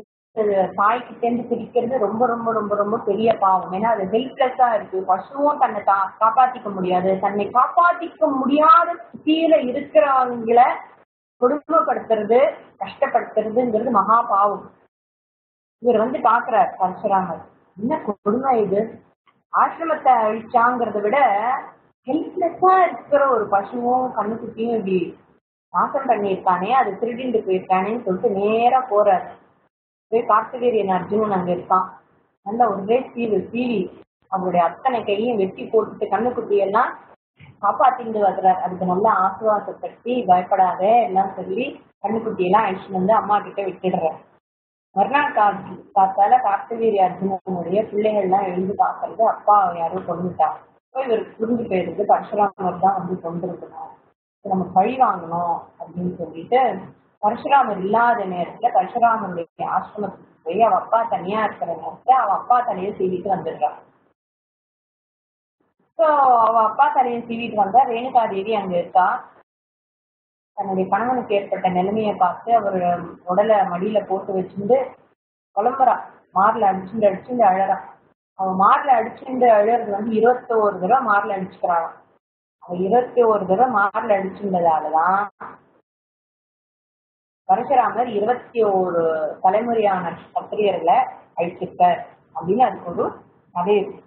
தாய்கிட்டேருந்து பிரிக்கிறது ரொம்ப ரொம்ப ரொம்ப ரொம்ப பெரிய பாவம். ஏன்னா அது ஹெல்ப்லெஸ்ஸா இருக்கு. பசுவும் தன்னை காப்பாத்திக்க முடியாது. தன்னை காப்பாத்திக்க முடியாத ஸ்திதியில இருக்கிறவங்களை கொடுமைப்படுத்துறது கஷ்டப்படுத்துறதுங்கிறது மகா பாவம். இவர் வந்து பாக்குறார் பரசுராமர், என்ன கொடுமை இது, ஆசிரமத்தை அழிச்சாங்கிறத விட ஹெல்ப்லெஸ்ஸா இருக்கிற ஒரு பசுவும் கண்ணுக்குட்டியும் இப்படி நாசம் பண்ணியிருக்கானே, அது திருடிண்டு போயிருக்கானேன்னு சொல்லிட்டு நேரா போறாரு. போய் கார்த்திகேயன் அர்ஜுனன் அங்க இருக்கான். நல்ல ஒரே சீவி அவருடைய அத்தனை கையும் வெட்டி போட்டுட்டு கண்ணுக்குட்டியெல்லாம் காப்பாத்திட்டு வர்றாரு. அதுக்கு நல்லா ஆசுவாசப்படுத்தி பயப்படாத எல்லாம் சொல்லி கண்ணுக்குட்டியெல்லாம் அழிச்சுட்டு வந்து அம்மா கிட்ட விட்டுடுறாரு. மறுநாள் காத்தால கார்த்திகேய அர்ஜுனனுடைய பிள்ளைகள்லாம் எழுந்து பார்க்கறது, அப்பா யாரோ கொண்டுட்டா. இவருக்கு புரிஞ்சு போயிருக்கு பரசுராமர் தான் வந்து கொண்டிருக்கணும், நம்ம பழி வாங்கணும் அப்படின்னு சொல்லிட்டு பரசுராமர் இல்லாத நேரத்துல பரசுராமருடைய ஆசிரமத்துக்கு போய் அவ அப்பா தனியா இருக்கிற நேரத்துல அவ அப்பா தலையை சீவிட்டு வந்துடுறான். ஸோ அவ அப்பா தலையை சீவிட்டு வந்தா ரேணுகா தேவி அங்க இருக்கா. தன்னுடைய கணவனுக்கு ஏற்பட்ட நிலைமையை பார்த்து அவர் உடலை மடியில போட்டு வச்சுட்டு குழம்புறா. மார்ல அடிச்சுட்டு அழறான். அவன் மார்ல அடிச்சுட்டு அழறது வந்து 21 தடவை மார்ல அடிச்சுக்கிறான். அவன் 21 தடவை மார்ல அடிச்சுட்டதாலதான் பரசுராமர் 21 தலைமுறையான சத்திரியர்களை அழிச்சிருக்கார் அப்படின்னு அதுக்கு ஒரு கதை இருக்கு.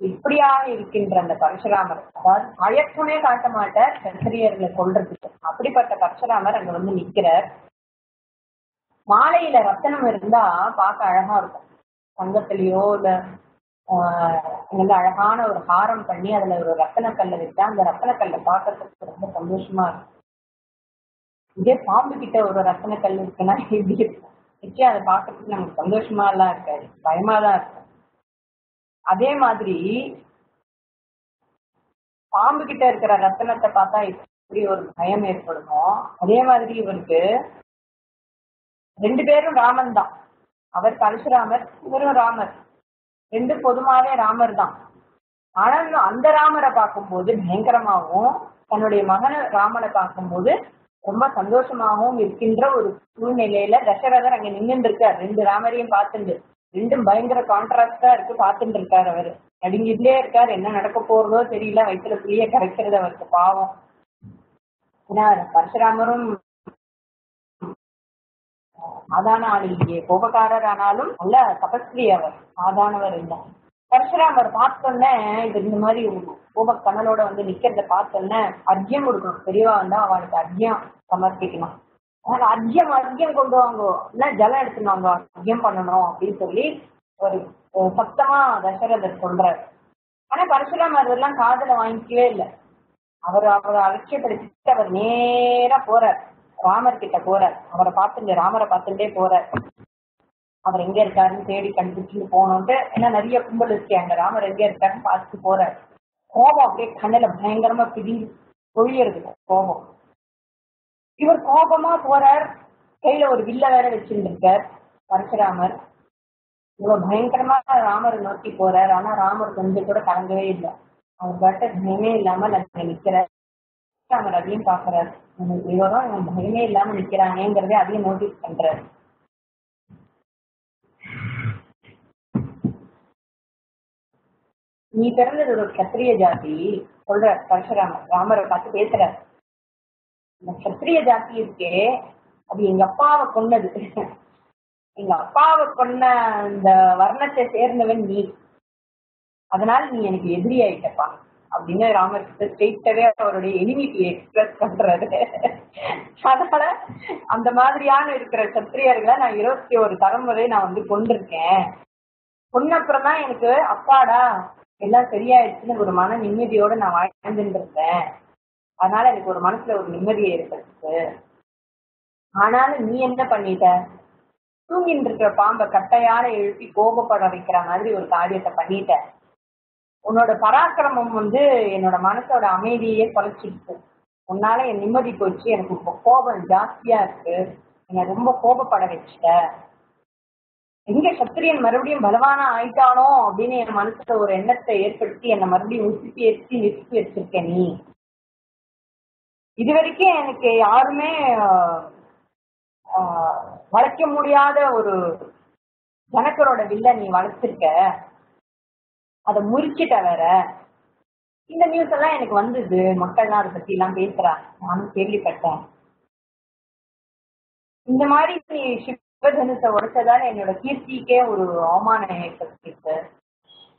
இப்படியாக இருக்கின்ற அந்த பரசுராமர், அதாவது தயக்கமே காட்ட மாட்டார் சத்திரியர்களை கொல்றதுக்கு. அப்படிப்பட்ட பரசுராமர் அங்க வந்து நிக்கிறார். மாலையில ரத்தனம் இருந்தா பார்க்க அழகா இருக்கும். தங்கத்திலயோ இல்ல அழகான ஒரு ஹாரம் பண்ணி அதுல ஒரு ரத்தனக்கல்ல வச்சா அந்த ரத்தனக்கல்லை பார்க்கறதுக்கு ரொம்ப சந்தோஷமா இருக்கும். இதே பாம்பு கிட்ட ஒரு ரத்தனக்கல் இருக்குன்னா எப்படி இருக்கும்? நிச்சயம் அதை பார்க்கறதுக்கு நமக்கு சந்தோஷமா எல்லாம் இருக்காது, பயமாதான் இருக்கும். அதே மாதிரி பாம்பு கிட்ட இருக்கிற ரத்தனத்தை பார்த்தா எப்படி ஒரு பயம் ஏற்படுமோ, அதே மாதிரி இவருக்கு 2 பேரும் ராமன் தான். அவர் பரசுராமர், இவரும் ராமர். 2 பொதுவாவே ராமர் தான். ஆனாலும் அந்த ராமரை பார்க்கும்போது பயங்கரமாகவும் தன்னுடைய மகன ராமனை பார்க்கும்போது ரொம்ப சந்தோஷமாகவும் இருக்கின்ற ஒரு சூழ்நிலையில தசரதர் அங்க நின்று இருக்கார். 2 ராமரையும் பார்த்துட்டு, 2ம் பயங்கர கான்ட்ராஸ்டா இருக்கு. பார்த்துட்டு இருக்காரு. அவரு நடுங்கிட்டே இருக்காரு. என்ன நடக்க போறதோ தெரியல. வயிற்றுல புளிய கரைக்கிறது அவருக்கு பாவம். ஏன்னா பரசுராமரும் சாதாரண ஆள் இல்லையே, கோபக்காரர் ஆனாலும் நல்ல தபஸ்வி. அவர் சாதாரணவர் இல்லை. பரசுராமர் பார்த்தோன்னே இது இந்த மாதிரி கோபக்கணலோட வந்து நிக்கிறத பார்த்தோன்னே அர்க்கியம் கொடுக்கணும். பெரியவா வந்தா அவளுக்கு அர்க்கியம் சமர்ப்பிக்கணும். அர்க்கியம் கொண்டு வாங்கோ, இல்ல ஜலம் எடுத்துன்னு வாங்க, அர்க்கியம் பண்ணணும் அப்படின்னு சொல்லி ஒரு சத்தமா தசரதர் சொல்றாரு. ஆனா பரசுராமர் எல்லாம் காதல வாங்கிக்கவே இல்லை. அவரை அலட்சியப்படுத்திட்டு அவர் நேரா போறார், ராமர் கிட்ட போறார். அவரை பார்த்துட்டு ராமரை பார்த்துட்டே போறார். அவர் எங்க இருக்காருன்னு தேடி கண்டுபிடிச்சுட்டு போனோம்ட்டு. ஏன்னா நிறைய கும்பல் இருக்கு அங்க. ராமர் எங்க இருக்காருன்னு பார்த்துட்டு போறார். கோபம் அப்படியே கண்ணில பயங்கரமா பிடிங்கி பொழியறது கோபம். இவர் கோபமா போறார். கையில ஒரு வில்ல வேற வச்சுட்டு இருக்கார் பரசுராமர். இவர் பயங்கரமா ராமரை நோக்கி போறார். ஆனா ராமர் கொஞ்சம் கூட கலங்கவே இல்லை. அவர் பட்ட பயமே இல்லாம நிக்கிறார். ராமர் அதையும் பாக்குறாரு. இவரும் இவன் பயமே இல்லாம நிக்கிறானேங்கிறதே அதையும் நோட்டீஸ் பண்றாரு. நீ பிறந்தது ஒரு கத்திரிய ஜாதி சொல்ற பரசுராமர். ராமரை பார்த்து பேசுறாரு. இந்த கத்திரிய ஜாதி இருக்கே, அது எங்க அப்பாவை கொன்னது. எங்க அப்பாவை கொன்ன இந்த வர்ணத்தை சேர்ந்தவன் நீ, அதனால நீ எனக்கு எதிரி ஆயிட்டப்பா அப்படின்னு ராமர் கிட்ட ஸ்ட்ரெயிட்டாவே அவருடைய எனிமிட்டி எக்ஸ்பிரஸ் பண்றாரு. அதனால அந்த மாதிரியான இருக்கிற சத்திரியர்களை நான் 21 தலைமுறை நான் வந்து கொண்டிருக்கேன். கொன்னப்புறம் தான் எனக்கு அப்பாடா எல்லாம் சரியாயிடுச்சுன்னு ஒரு மன நிம்மதியோட நான் வாழ்ந்துட்டு இருந்தேன். அதனால எனக்கு ஒரு மனசுல ஒரு நிம்மதியை ஏற்படுச்சு. ஆனாலும் நீ என்ன பண்ணிட்ட, தூங்கிட்டு இருக்கிற பாம்பை கட்டையால எழுப்பி கோபப்பட வைக்கிற மாதிரி ஒரு காரியத்தை பண்ணிட்ட. உன்னோட பராக்கிரமம் வந்து என்னோட மனசோட அமைதியே தொலைச்சிடுச்சு. உன்னால என் நிம்மதி போச்சு. எனக்கு இப்போ கோபம் ஜாஸ்தியா இருக்கு. என்னை ரொம்ப கோபப்பட வச்சுட்ட. எங்க சத்திரியன் மறுபடியும் பலவானா ஆயிட்டானோ அப்படின்னு என் மனசுல ஒரு எண்ணத்தை ஏற்படுத்தி என்னை மறுபடியும் நிறுத்தி வச்சிருக்க நீ. இது வரைக்கும் எனக்கு யாருமே வளைக்க முடியாத ஒரு ஜனக்கரோட வில்ல நீ வளைச்சிருக்க, அதை முறிச்சிட்ட வேற. இந்த நியூஸ் எல்லாம் எனக்கு வந்தது, மக்கள்லாம் அதை பத்தி எல்லாம் பேசுறாங்க, நானும் கேள்விப்பட்டேன். இந்த மாதிரி நீ சிவதனுசை உடைச்சதால என்னோட கீர்த்திக்கே ஒரு அவமானம் ஏற்பட்டு,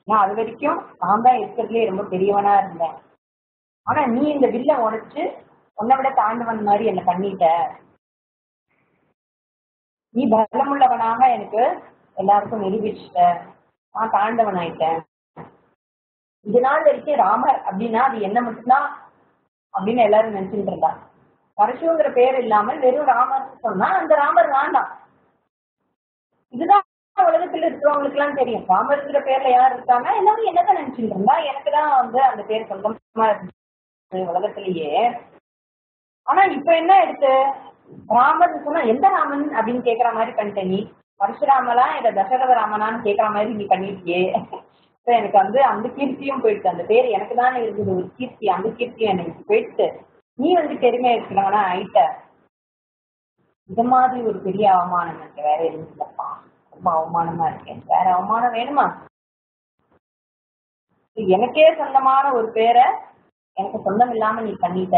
நான் அது வரைக்கும் நான் தான் இருக்கிறதுலே ரொம்ப பெரியவனா இருந்தேன். ஆனா நீ இந்த வில்ல உடைச்சு உன்னை விட தாண்டவன் மாதிரி என்ன பண்ணிட்ட. நீ பலமுள்ளவனாக எனக்கு எல்லாருக்கும் நிரூபிச்சுட்ட. நான் தாண்டவன் ஆயிட்டேன். இது நாள் வரைக்கும் ராமர் அப்படின்னா அது என்ன மட்டும்தான் அப்படின்னு எல்லாரும் நினைச்சுட்டு இருந்தா. பரசுங்கிற பேர் இல்லாமல் வெறும் ராமர் சொன்னா அந்த ராமர் வேண்டாம். இதுதான் உலகத்துல இருக்கிறவங்களுக்கு எல்லாம் தெரியும். ராமருங்கிற பேர்ல யார் இருக்காங்க, எல்லாரும் என்னதான் நினைச்சுட்டு இருந்தா. எனக்கு தான் அந்த பேர் சொந்தமா இருந்துச்சு உலகத்திலேயே. ஆனா இப்ப என்ன எடுத்து ராமன் சொன்னா எந்த ராமன் அப்படின்னு கேக்குற மாதிரி பண்ணிட்ட நீ. பரசுராமலா இல்ல தசரத ராமனான்னு கேக்குற மாதிரி நீ பண்ணிட்டியே. எனக்கு அந்த கீர்த்தியும் போயிடுச்சு. அந்த பேர் எனக்கு தானே இருக்குது ஒரு கீர்த்தி, அந்த கீர்த்தியும் எனக்கு போயிடுச்சு. நீ பெருமை இருக்கிறவனா ஆயிட்ட. இந்த மாதிரி ஒரு பெரிய அவமானம் எனக்கு வேற எதுவும் இல்லப்பா. ரொம்ப அவமானமா இருக்கேன். வேற அவமானம் வேணுமா? எனக்கே சொந்தமான ஒரு பேரை எனக்கு சொந்தம் இல்லாம நீ பண்ணிட்ட.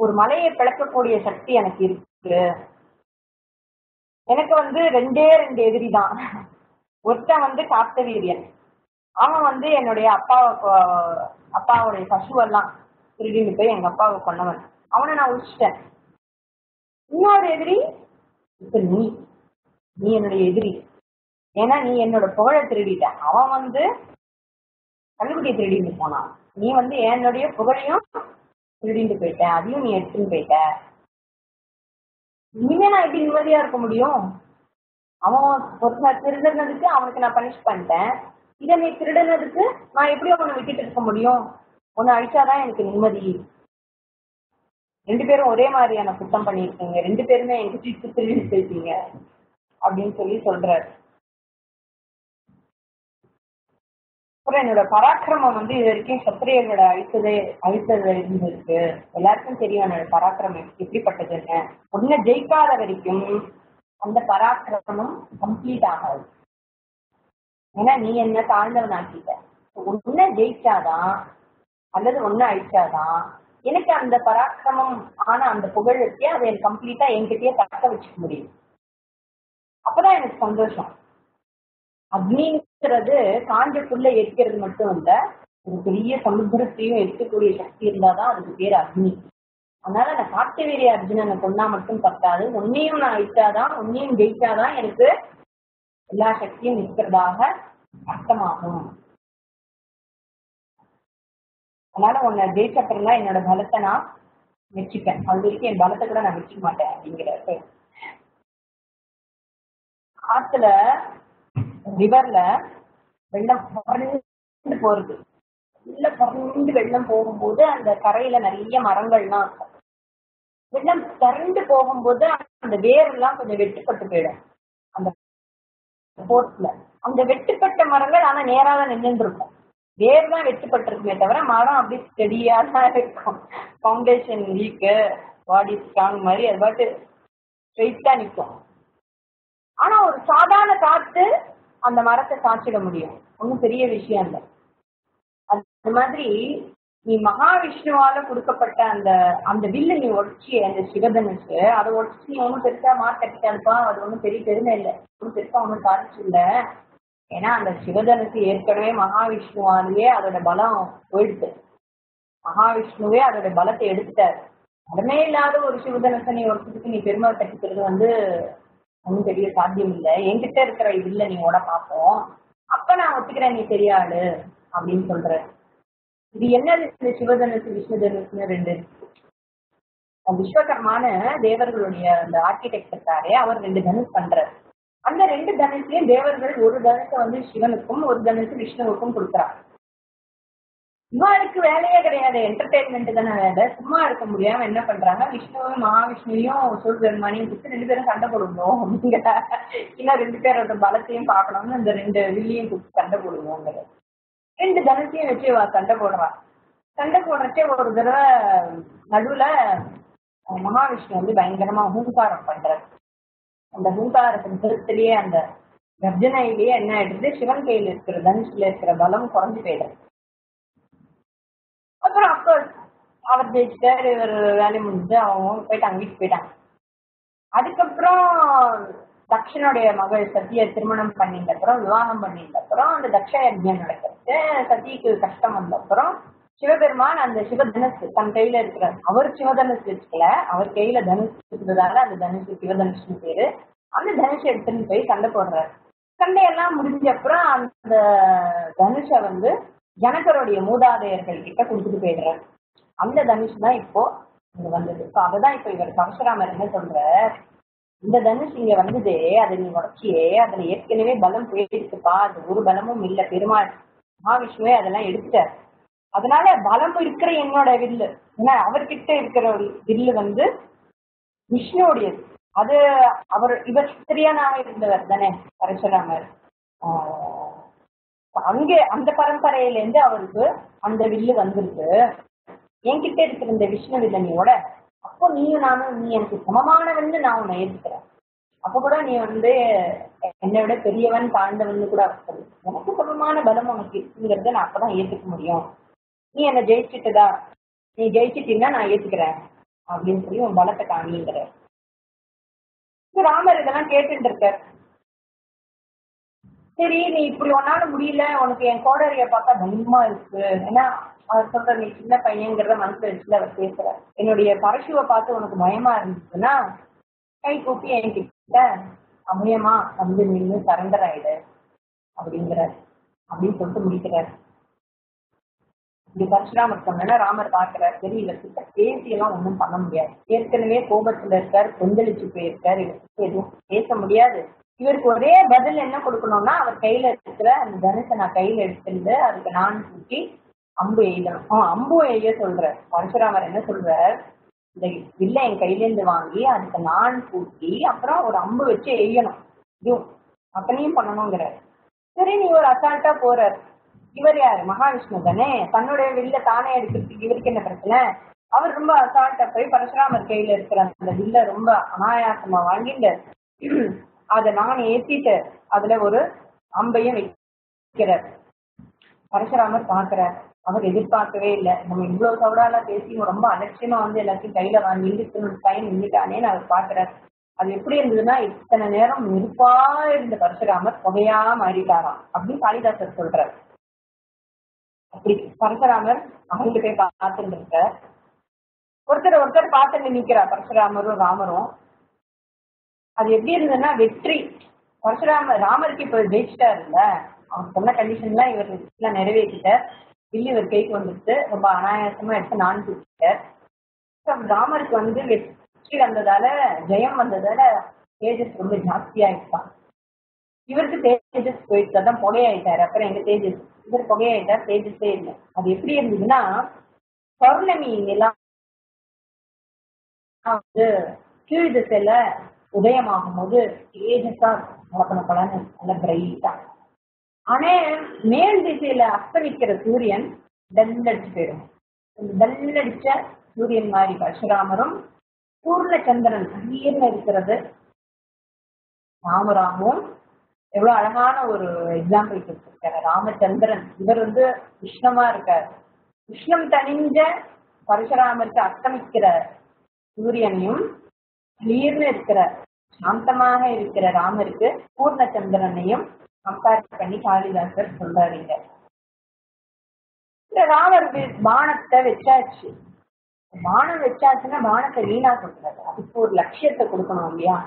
ஒரு மலையை பிளக்கக்கூடிய சக்தி எனக்கு இருக்கு. எனக்கு ரெண்டே எதிரி தான். ஒருத்தன் கார்த்தவீரியன். அவன் என்னுடைய அப்பாவுடைய பசுவெல்லாம் திருடின்னு போய் எங்க அப்பாவை கொண்டவன். அவனை நான் உச்சிட்டேன். இன்னொரு எதிரி இப்ப நீ என்னுடைய எதிரி. ஏன்னா நீ என்னோட புகழை திருடிட்ட. அவன் கல்லுக்குட்டியை திருடிட்டு போனான். நீ என்னுடைய புகழையும் திருடிட்டு போயிட்ட. அதையும் நீ எடுத்துன்னு போயிட்ட. இனிமே நான் எப்படி நிம்மதியா இருக்க முடியும்? அவன் திருடுனதுக்கு அவனுக்கு நான் பனிஷ் பண்ணிட்டேன். இதை நீ திருடுனதுக்கு நான் எப்படி உன்னை விட்டுட்டு இருக்க முடியும்? உன்னை அழிச்சாதான் எனக்கு நிம்மதி. ரெண்டு பேரும் ஒரே மாதிரியான குற்றம் பண்ணியிருக்கீங்க. ரெண்டு பேருமே எங்க திருடிட்டு போயிருக்கீங்க அப்படின்னு சொல்றாரு. அப்புறம் என்னோட பராக்கிரமம் இது வரைக்கும் சத்திரியர்களோட அழித்தது இருந்திருக்கு. எல்லாருக்கும் தெரியும் என்னோட பராக்கிரமம் எப்படிப்பட்டதுன்னு. உன்னை ஜெயிக்காத வரைக்கும் அந்த பராக்கிரமம் கம்ப்ளீட் ஆகாது. ஏன்னா நீ என்ன தாழ்ந்தவன் ஆக்கிட்ட. உன்னை ஜெயிச்சாதான் அல்லது ஒன்ன அழிச்சாதான் எனக்கு அந்த பராக்கிரமம் ஆன அந்த புகழ் இருக்கே அதை கம்ப்ளீட்டா என்கிட்டயே தக்க வச்சுக்க முடியும். அப்பதான் எனக்கு சந்தோஷம். அக்னிங்கிறது காஞ்சக்குள்ள எரிக்கிறது மட்டும் இல்ல, ஒரு பெரிய சமுத்திரத்தையும் எரிக்கக்கூடிய சக்தி இருந்தாதான் அதுக்கு பேர் அக்னி. அதனால நான் கார்த்தவீரிய அர்ஜுனனை கொண்டா மட்டும் பத்தாது, உன்னையும் நான் அழிச்சாதான், உன்னையும் ஜெயிச்சாதான் எனக்கு எல்லா சக்தியும் இருக்கிறதாக அர்த்தமாகும். அதனால உன்னை ஜெயிச்சப்புறம் தான் என்னோட பலத்தை நான் மெச்சிப்பேன். அது வரைக்கும் என் பலத்தை கூட நான் மெச்சிக்க மாட்டேன் அப்படிங்கிறது. ஆத்துல ரிவர்ல வெள்ளம் புரண்டு போறது. உள்ள புரண்டு வெள்ளம் போகும்போது அந்த கரையில நிறைய மரங்கள்லாம் இருக்கும். வெள்ளம் திரண்டு போகும்போது அந்த வேரெல்லாம் கொஞ்சம் வெட்டுப்பட்டு போயிடும். அந்த போர்ட்ல அந்த வெட்டுப்பட்ட மரங்கள் ஆனா நேராக நின்று இருக்கும். வேர் தான் வெட்டுப்பட்டிருக்குமே தவிர மரம் அப்படி ஸ்டெடியா தான் இருக்கும். ஃபவுண்டேஷன் வீக்கு, பாடி ஸ்ட்ராங் மாதிரி அது பாட்டு ஸ்ட்ரெயிட்டா நிற்கும். ஆனா ஒரு சாதாரண காத்து அந்த மரத்தை சாச்சிட முடியும். ஒன்றும் பெரிய விஷயம் இல்லை. அது மாதிரி நீ மகாவிஷ்ணுவால கொடுக்கப்பட்ட அந்த வில்லு நீ உடச்சி, அந்த சிவதனுக்கு அதை உடச்சி நீ ஒன்றும் பெருசா மார்க்கெட்டுக்காதுப்பா. அது ஒன்றும் பெரிய பெருமை இல்லை, ஒன்றும் பெருசா ஒன்றும் சாதிச்சு இல்லை. ஏன்னா அந்த சிவதனுக்கு ஏற்கனவே மகாவிஷ்ணுவாலேயே அதோட பலம் போயிடுச்சு. மகாவிஷ்ணுவே அதோட பலத்தை எடுத்துட்டாரு. பலமே இல்லாத ஒரு சிவதனுக்கு நீ ஒருத்தருக்கு நீ பெருமை கட்டிக்கிறது ஒன்றும் பெரிய சாத்தியம் இல்லை. என்கிட்ட இருக்கிற இதுல நீ உட பார்ப்போம், அப்ப நான் ஒத்துக்கிறேன் நீ பெரிய ஆளு அப்படின்னு சொல்ற. இது என்னது? இந்த சிவதனுக்கு விஷ்ணு தனுசுன்னு ரெண்டு. விஸ்வகர்மான தேவர்களுடைய அந்த ஆர்கிடெக்ட் இருக்காரே, அவர் 2 தனுஷ் பண்றாரு. அந்த 2 தனுஷையும் தேவர்கள் ஒரு தனுஷை சிவனுக்கும் ஒரு தனுஷு விஷ்ணுவுக்கும் கொடுக்குறாங்க. இவருக்கு வேலையே கிடையாது, என்டர்டெயின்மெண்ட் தானே வேலை. சும்மா இருக்க முடியாம என்ன பண்றாங்க, விஷ்ணுவும் மகாவிஷ்ணுவையும் சிவபெருமானையும் கொடுத்து 2 பேரும் சண்டை போடுவோம் அப்படிங்கிற. இன்னும் 2 பேரோட பலத்தையும் பார்க்கணும்னு அந்த 2 வில்லியும் கொடுத்து சண்டை போடுவோங்கிற. 2 தனுஷையும் வச்சு சண்டை போடுறா. சண்டை போடுறச்சே ஒரு தடவை நடுவுல மகாவிஷ்ணு பயங்கரமா ஹூங்காரம் பண்றாரு. அந்த ஹூங்காரத்தின் திருத்திலேயே அந்த கர்ஜனையிலேயே என்ன ஆயிடுது, சிவன் கையில் இருக்கிற தனுஷ்ல இருக்கிற பலம் குறைஞ்சு போயிடுது. அப்புறம் அவர் ஜெயிச்சிட்டாரு, இவர் வேலையை முடிஞ்சு அவங்க போயிட்டாங்க, வீட்டுக்கு போயிட்டாங்க. அதுக்கப்புறம் தக்ஷனுடைய மகள் சத்தியை திருமணம் பண்ணிட்ட அப்புறம், விவாகம் பண்ணிட்ட அப்புறம் அந்த தக்ஷ யஜ்ஞம் நடக்கிறது. சதிக்கு கஷ்டம் வந்த அப்புறம் சிவபெருமான் அந்த சிவதனுசு தன் கையில இருக்கிறார். அவர் சிவதனுசு வச்சுக்கல, அவர் கையில தனுசு இருக்கிறதால அந்த தனுசு சிவதனுஷ்னு பேரு. அந்த தனுஷை எடுத்துன்னு போய் சண்டை போடுறாரு. சண்டையெல்லாம் முடிஞ்ச அப்புறம் அந்த தனுஷை ஜனகருடைய மூதாதையர்கள் கிட்ட கொடுத்துட்டு போயிடுறாரு. அந்த தனுஷ் தான் இப்போ இங்க வந்தது. ஸோ அதுதான் இப்போ இவர் பரசுராமர் என்ன சொல்ற, இந்த தனுஷ் இங்க வந்ததே, அதை நீ உடச்சியே, அதுல ஏற்கனவே பலம் போயிருக்குப்பா, அது ஒரு பலமும் இல்லை. பெருமாள் மகாவிஷ்ணுவே அதெல்லாம் எடுத்துட்டார். அதனால பலம் இருக்கிற என்னோட வில்லு, ஏன்னா அவர்கிட்ட இருக்கிற வில்லு விஷ்ணுவோடையது. அது இவர் ஸ்திரியானாக இருந்தவர் தானே பரசுராமர். அங்கே அந்த பரம்பரையிலேருந்து அவருக்கு அந்த வில்லு வந்திருக்கு. என்கிட்ட இருக்கிற இந்த விஷ்ணு வில்லனியோட அப்போ நீயும் நானும், நீ எனக்கு சமமானவன்னு நான் உன்னை ஏற்றுக்கிறேன். அப்போ கூட நீ என்னை விட பெரியவன் தாழ்ந்தவன் கூட அவசரம், எனக்கு சமமான பலம் உனக்கு இருக்குங்கிறத நான் அப்பதான் ஏற்றுக்க முடியும். நீ என்னை ஜெயிச்சுட்டுதா, நீ ஜெயிச்சுட்டீங்கன்னா நான் ஏற்றுக்கிறேன் அப்படின்னு சொல்லி உன் பலத்தை காணிங்கிற. ராமர் இதெல்லாம் கேட்டுட்டு இருக்கார். சரி, நீ இப்படி ஒன்னால முடியல, உனக்கு என் கோடரிய பார்த்தா பயமா இருக்கு. ஏன்னா அவர் சொல்ற, நீ சின்ன பையங்கிறத மனசுல வச்சுல அவர் பேசுற. என்னுடைய பரசுவை பார்த்து உனக்கு பயமா இருந்துச்சுன்னா கை கூப்பி என்கிட்ட அமயமா நின்று சரண்டர் ஆயிடு அப்படிங்கிறார். அப்படின்னு சொல்லிட்டு முடிக்கிறார். இப்படி பரசுராமர் சொன்னா ராமர் பார்க்கிறார். சரி, இவர்கிட்ட பேசி எல்லாம் ஒன்றும் பண்ண முடியாது. ஏற்கனவே கோபத்துல இருக்கார், கொந்தளிச்சு போயிருக்கார், இவருக்கு எதுவும் பேச முடியாது. இவருக்கு ஒரே பதில் என்ன கொடுக்கணும்னா, அவர் கையில இருக்கிற அந்த தனுசை நான் கையில எடுத்துட்டு அதுக்கு நான் தூக்கி அம்பு எய்யணும். அம்பு எய்ய சொல்ற பரசுராமர் என்ன சொல்ற, இந்த வில்ல என் கையிலேருந்து வாங்கி அதுக்கு நான் பூட்டி அப்புறம் ஒரு அம்பு வச்சு எய்யணும், இதுவும் அப்பனையும் பண்ணணுங்கிறார். சரி, நீ ஒரு அசால்ட்டா போறார். இவர் யாரு, மகாவிஷ்ணு தானே, தன்னுடைய வில்ல தானே எடுக்கிறதுக்கு இவருக்கு என்ன பிரச்சனை? அவர் ரொம்ப அசால்ட்டா போய் பரசுராமர் கையில இருக்கிற அந்த வில்ல ரொம்ப அனாயாசமா வாங்கிட்டு அதை நான் ஏற்றிட்டு அதுல ஒரு அம்பையும் வைக்கிறார். பரசுராமர் பார்க்கிறார். அவர் எதிர்பார்க்கவே இல்லை, நம்ம இவ்வளவு சவுடால பேசி ரொம்ப அலட்சியமா எல்லாத்தையும் கையில வாங்கிட்டு டைம் நின்றுட்டானேன்னு அவர் பார்க்கிறார். அது எப்படி இருந்ததுன்னா, இத்தனை நேரம் நெருப்பா இருந்த பரசுராமர் புகையா மாறிட்டாராம் அப்படின்னு காளிதாசர் சொல்றார். அப்படி பரசுராமர் அவங்களுக்கு போய் பார்த்துட்டு இருக்க. ஒருத்தர் பார்த்துட்டு நிற்கிறார் பரசுராமரும் ராமரும். அது எப்படி இருந்ததுன்னா வெற்றி. ராமருக்கு இப்ப ஜெயிச்சிட்டாரு இல்ல, அவர் சொன்ன கண்டிஷன்லாம் இவர் எல்லாம் நிறைவேற்றிட்டார். வில்லு இவர் கைக்கு வந்துட்டு ரொம்ப அனாயாசமா எடுத்து நான் தூக்கிட்டார். ராமருக்கு வெற்றி வந்ததால, ஜெயம் வந்ததால தேஜஸ் ரொம்ப ஜாஸ்தியா இருப்பான். இவருக்கு தேஜஸ் போயிட்டு தான் புகையாயிட்டாரு. அப்புறம் எங்க தேஜஸ், இவர் புகையாயிட்டார், தேஜஸே இல்லை. அது எப்படி இருந்ததுன்னா, பௌர்ணமி எல்லாம் கீழ் திசையில உதயமாகும் போது தேஜஸா பலன்னு நல்ல பிரைட்டா. ஆனா மேல் திசையில அஸ்தமிக்கிற சூரியன் டல்லடிச்சு போயிடும். டல்லடிச்ச சூரியன் மாதிரி பரசுராமரும், பூர்ணச்சந்திரன் திடீர்னு இருக்கிறது ராமராமும் எவ்வளவு அழகான ஒரு எக்ஸாம்பிள் கொடுத்திருக்காரு. ராமச்சந்திரன் இவர் உஷ்ணமா இருக்கார். உஷ்ணம் தணிஞ்ச பரசுராமருக்கு அஸ்தமிக்கிற சூரியனையும், கிளீர்னு இருக்கிற சாந்தமாக இருக்கிற ராமருக்கு பூர்ணச்சந்திரனையும் கம்பேர் பண்ணி காளிதாசர் சொல்றாருங்க. ராமர் பானத்தை வச்சாச்சு. பானம் வச்சாச்சுன்னா பானத்தை வீணா கொடுக்குறாரு. அதுக்கு ஒரு லட்சியத்தை கொடுக்கணும் இல்லையா?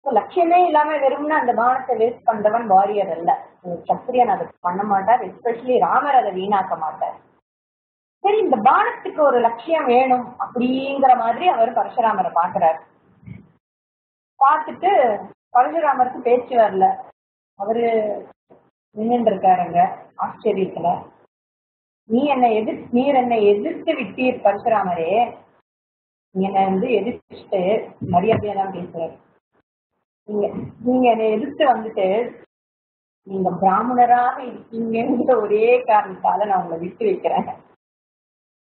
லட்சியமே இல்லாம வெறும்னா அந்த பானத்தை வேஸ்ட் பண்றவன் வாரியர் அல்ல. சத்திரியன் அதை பண்ண மாட்டார். எஸ்பெஷலி ராமர் அதை வீணாக்க மாட்டார். சரி, இந்த பானத்துக்கு ஒரு லட்சியம் வேணும் அப்படிங்கிற மாதிரி அவர் பரசுராமரை பார்க்கிறார். பார்த்துட்டு பரசுராமருக்கு பேச்சு வரல. அவரு நின்று இருக்காருங்க ஆச்சரியத்துல. நீர் என்னை எதிர்த்து விட்டீர் பரசுராமரே, என்னை எதிர்த்துட்டு மரியாதையா தான் பேசுறாரு. நீங்க என்னை எதிர்த்து வந்துட்டு நீங்க பிராமணராக இருக்கீங்கிற ஒரே காரணத்தால நான் உங்களை விட்டு வைக்கிறேன்,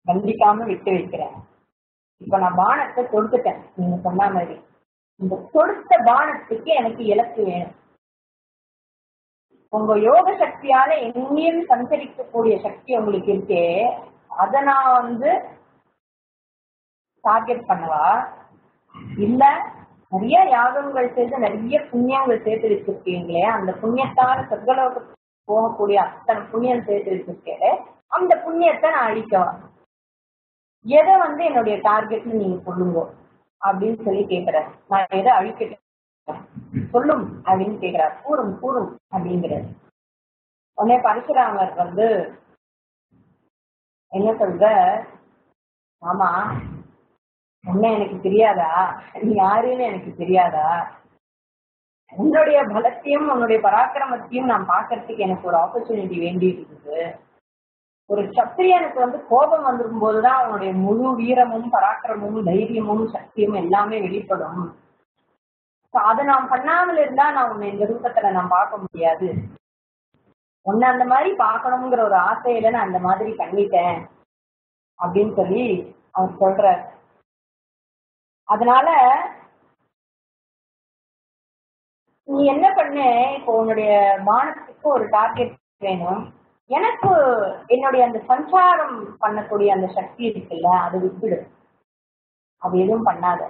கண்டிக்காம விட்டு வைக்கிறேன். இப்ப நான் பானத்தை கொடுத்துட்டேன். நீங்க சொன்ன மாதிரி இந்த கொடுத்த பானத்துக்கு எனக்கு இலக்கு வேணும். உங்க யோக சக்தியால எங்கேயும் சஞ்சரிக்கக்கூடிய சக்தி உங்களுக்கு இருக்கே, அதை நான் டார்கெட் பண்ணவா? இல்ல நிறைய யாகங்கள் செய்து நிறைய புண்ணியங்கள் சேர்த்து வச்சிருக்கீங்களே, அந்த புண்ணியத்தால சொர்க்கலோகத்துக்கு போகக்கூடிய அத்தனை புண்ணியம் சேர்த்து வச்சிருக்கே, அந்த புண்ணியத்தை நான் அழிக்கவா? எதை என்னுடைய டார்கெட்னு நீங்க சொல்லுங்க அப்படின்னு சொல்லி கேட்கிறார். நான் எதை அழிக்க சொல்லும் அப்படின்னு கேட்கிறார். கூறும் கூறும் அப்படிங்கிறார். உடனே பரசுராமர் என்ன சொல்ற, ஆமா உன்ன எனக்கு தெரியாதா, நீ யாருன்னு எனக்கு தெரியாதா, உன்னுடைய பலத்தையும் உன்னுடைய பராக்கிரமத்தையும் நான் பாக்குறதுக்கு எனக்கு ஒரு ஆப்பர்ச்சுனிட்டி வேண்டி இருக்குது. ஒரு சத்திரியனுக்கு கோபம் வந்துடும் போதுதான் அவனுடைய முழு வீரமும் பராக்கிரமும் தைரியமும் சக்தியும் எல்லாமே வெளிப்படும். அதை நான் பண்ணாமல் இருந்தா நான் உன்னை இந்த ரூபத்துல நான் பார்க்க முடியாது. உன்னை அந்த மாதிரி பார்க்கணுங்கிற ஒரு ஆசையில நான் அந்த மாதிரி பண்ணிட்டேன் அப்படின்னு சொல்லி அவர் சொல்றார். அதனால நீ என்ன பண்ண, இப்போ உன்னுடைய பானத்துக்கு ஒரு டார்கெட் வேணும். எனக்கு என்னுடைய அந்த சஞ்சாரம் பண்ணக்கூடிய அந்த சக்தி இருக்குல்ல, அது விட்டுடு, அது எதுவும் பண்ணாத.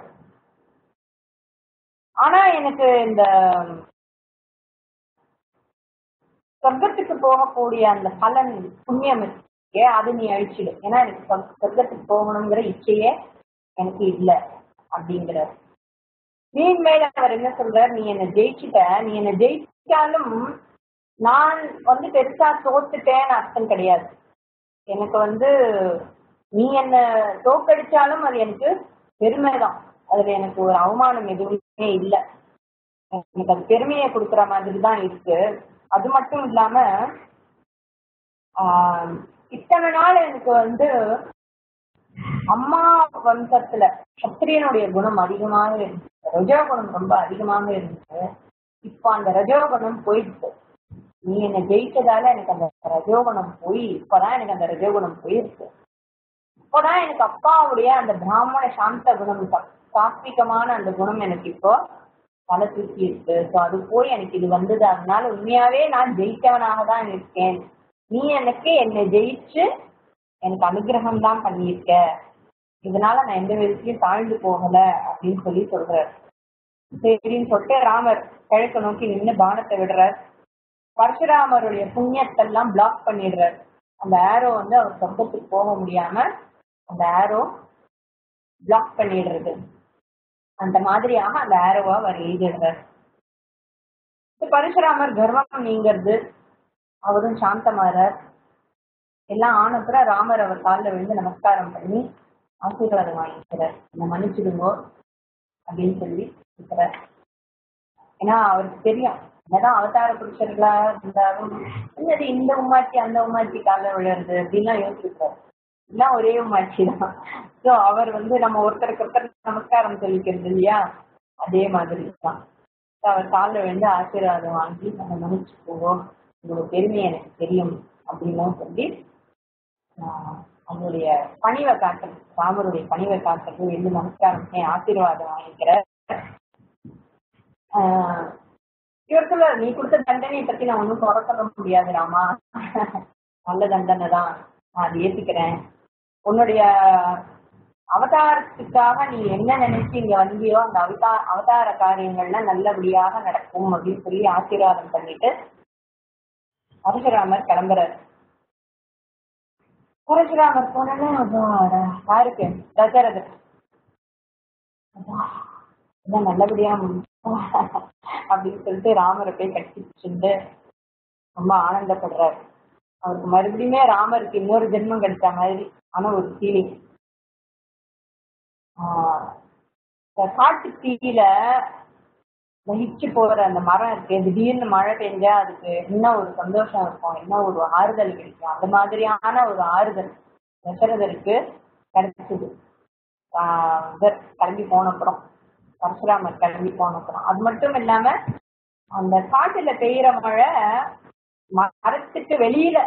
ஆனா எனக்கு இந்த சொர்க்கத்துக்கு போகக்கூடிய அந்த பலன் புண்ணியம் இருக்கே, அது நீ அழிச்சிடு. ஏன்னா எனக்கு சொர்க்கத்துக்கு போகணுங்கிற இச்சையே எனக்கு இல்லை அப்படிங்கிற மீன் மேல அவர் என்ன சொல்றார், நீ என்னை ஜெயிச்சுட்ட, நீ என்னை ஜெயிச்சாலும் நான் பெருசா தோத்துட்டேன்னு அர்த்தம் கிடையாது. எனக்கு நீ என்ன தோக்கடிச்சாலும் அது எனக்கு பெருமைதான். அதுல எனக்கு ஒரு அவமானம் எதுவுமே இல்லை. எனக்கு அது பெருமையை கொடுக்குற மாதிரி தான் இருக்கு. அது மட்டும் இல்லாம இத்தனை நாள் எனக்கு அம்மா வம்சத்துல சத்திரியனுடைய குணம் அதிகமாக இருந்துச்சு, ரஜோகுணம் ரொம்ப அதிகமாக இருந்துச்சு. இப்போ அந்த ரஜோகுணம் போயிடுச்சு. நீ என்னை ஜெயிச்சதால எனக்கு அந்த ரஜோகுணம் போய் இப்பதான் எனக்கு அந்த ரஜோகுணம் போயிருக்கு. இப்போதான் எனக்கு அப்பாவுடைய அந்த பிராமண சாந்த குணம், சாத்விகமான அந்த குணம் எனக்கு இப்போ தலை தூக்கி இருக்கு. ஸோ அது போய் எனக்கு இது வந்தது. அதனால உண்மையாவே நான் ஜெயிச்சவனாக தான் இருக்கேன். நீ என்னை ஜெயிச்சு எனக்கு அனுகிரகம் தான் பண்ணியிருக்க. இதனால நான் எந்த விதத்திலையும் தாழ்ந்து போகல அப்படின்னு சொல்லி சொல்றார். சரின்னு சொல்லிட்டு ராமர் கிழக்கு நோக்கி நின்று பானத்தை விடுறார். பரசுராமருடைய புண்ணியத்தெல்லாம் பிளாக் பண்ணிடுறார். அந்த ஆரோ அவர் சொர்க்கத்துக்கு போக முடியாம அந்த ஆரோ பிளாக் பண்ணிடுறது. அந்த மாதிரியாக அந்த ஆரோவா அவர் எழுதிடுறார். பரசுராமர் கர்வம் நீங்கிறது, அவரும் சாந்தமாறார். எல்லாம் ஆனப்புறம் ராமர் அவர் காலில் விழுந்து நமஸ்காரம் பண்ணி ஆசீர்வாதம் வாங்கிக்கிறார். என்னை மன்னிச்சிடுங்கோ அப்படின்னு சொல்லி இருக்கிறார். ஏன்னா அவருக்கு தெரியும், என்னதான் அவதார புருஷர்களா இருந்தாலும் என்னது இந்த உமாச்சி அந்த உமாச்சி காலில் விழுறது அப்படின்லாம் யோசிக்கிறார். எல்லாம் ஒரே உமாச்சி தான். ஸோ அவர் நம்ம ஒருத்தருக்கு ஒருத்தர் நமஸ்காரம் சொல்லிக்கிறது இல்லையா, அதே மாதிரி தான். அவர் காலில் விழுந்து ஆசீர்வாதம் வாங்கி நம்ம மன்னிச்சு போவோம், உங்களோட பெருமை எனக்கு தெரியும் அப்படின்னும் சொல்லி அவருடைய பணிவை காட்டுறது, ராமருடைய பணிவை காட்டுறது, எழுந்து நமஸ்காரம் ஆசீர்வாதம் வாங்கிக்கிற. இவர் சொல்ல, நீ கொடுத்த தண்டனையை பத்தி நான் ஒன்றும் குறை சொல்ல முடியாது ராமா, நல்ல தண்டனை தான், நான் அதை ஏத்துக்கிறேன். உன்னுடைய அவதாரத்துக்காக நீ என்ன நினைச்சு இங்க வந்தியோ அந்த அவதார காரியங்கள்லாம் நல்லபடியாக நடக்கும் அப்படின்னு சொல்லி ஆசீர்வாதம் பண்ணிட்டு பரசுராமர் கிளம்புறார். பரசுராமர் போனோன்னு யாருக்கு, தசரதர் நல்லபடியா அப்படின்னு சொல்லிட்டு ராமரை போய் கட்டிச்சுட்டு ரொம்ப ஆனந்தப்படுறாரு. அவருக்கு மறுபடியுமே ராமருக்கு இன்னொரு ஜென்மம் கிடைச்ச மாதிரி ஆனா ஒரு ஃபீலிங். காட்டு தீயில வகிச்சு போற அந்த மரம் இருக்கு, திடீர்னு மழை பெஞ்சா அதுக்கு என்ன ஒரு சந்தோஷம் இருக்கும், என்ன ஒரு ஆறுதல் கிடைக்கும், அந்த மாதிரியான ஒரு ஆறுதல் தசரதருக்கு கிடைச்சது கிளம்பி போனப்புறம், பரசுராமர் கிளம்பி போனப்புறம். அது மட்டும் இல்லாம அந்த காட்டுல பெய்யற மழை மரத்துக்கு வெளியில,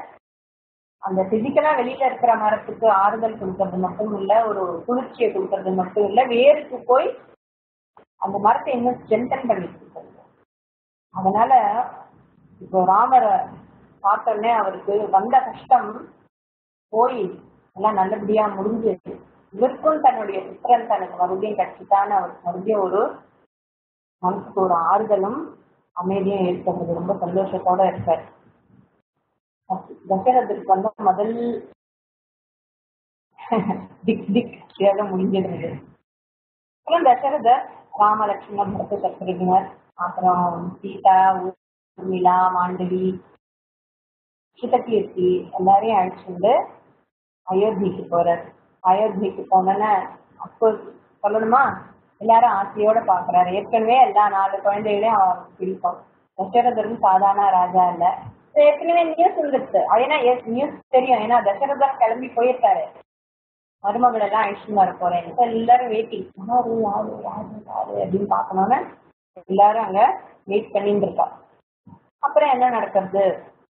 அந்த பிசிக்கலா வெளியில இருக்கிற மரத்துக்கு ஆறுதல் கொடுக்கறது மட்டும் இல்ல, ஒரு குளிர்ச்சியை கொடுக்கறது மட்டும் இல்ல, வேருக்கு போய் அந்த மரத்தை இன்னும் ஸ்ட்ரென்தன் பண்ணி கொடுக்கறது. அதனால இப்போ ராமரை பார்த்தோன்னே அவருக்கு வந்த கஷ்டம் போய் எல்லாம் நல்லபடியா முடிஞ்சு இவருக்கும் தன்னுடைய புத்திரன் தனக்கு மறுபடியும் கிடைச்சிட்டான்னு அவருக்கு மறுபடியும் ஒரு மனசுக்கு ஒரு ஆறுதலும் அமைதியும் ஏற்படுறது. ரொம்ப சந்தோஷத்தோட இருக்காரு. தசரதற்கு முதல் திக் இதோட முடிஞ்சிருந்தது. அப்புறம் தசரதர் ராமலட்சுமண பரத சத்ருக்னர், அப்புறம் சீதா, ஊர்மிளா, மாண்டவி, சுதகீர்த்தி எல்லாரையும் அழைச்சிட்டு அயோத்திக்கு போறாரு. அயோத்திக்கு போனோன்னா அப்கோர்ஸ் சொல்லணுமா, எல்லாரும் ஆசையோட பாக்குறாரு. ஏற்கனவே எல்லா 4 குழந்தைகளையும் அவருக்கு பிடிக்கும். தசரதரும் சாதாரண ராஜா இல்ல. ஏற்கனவே நியூஸ் இருந்துச்சு. ஏன்னா நியூஸ் தெரியும், ஏன்னா தசரதர் கிளம்பி போயிருக்காரு மருமகள் எல்லாம் அழிச்சுன்னு வர போறேன். எல்லாரும் வெயிட்டிங், யாரு யாரு யாரு யாரு அப்படின்னு பாக்கணும்னு எல்லாரும் அங்க வெயிட் பண்ணிட்டு இருக்கா. அப்புறம் என்ன நடக்கிறது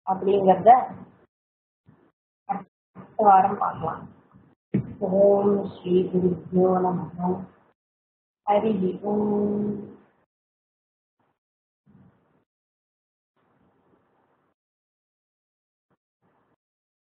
அப்படிங்கறத அடுத்த வாரம் பார்க்கலாம். ஓம் ஸ்ரீ குருப்யோ நமः. ஹரி ஓம்.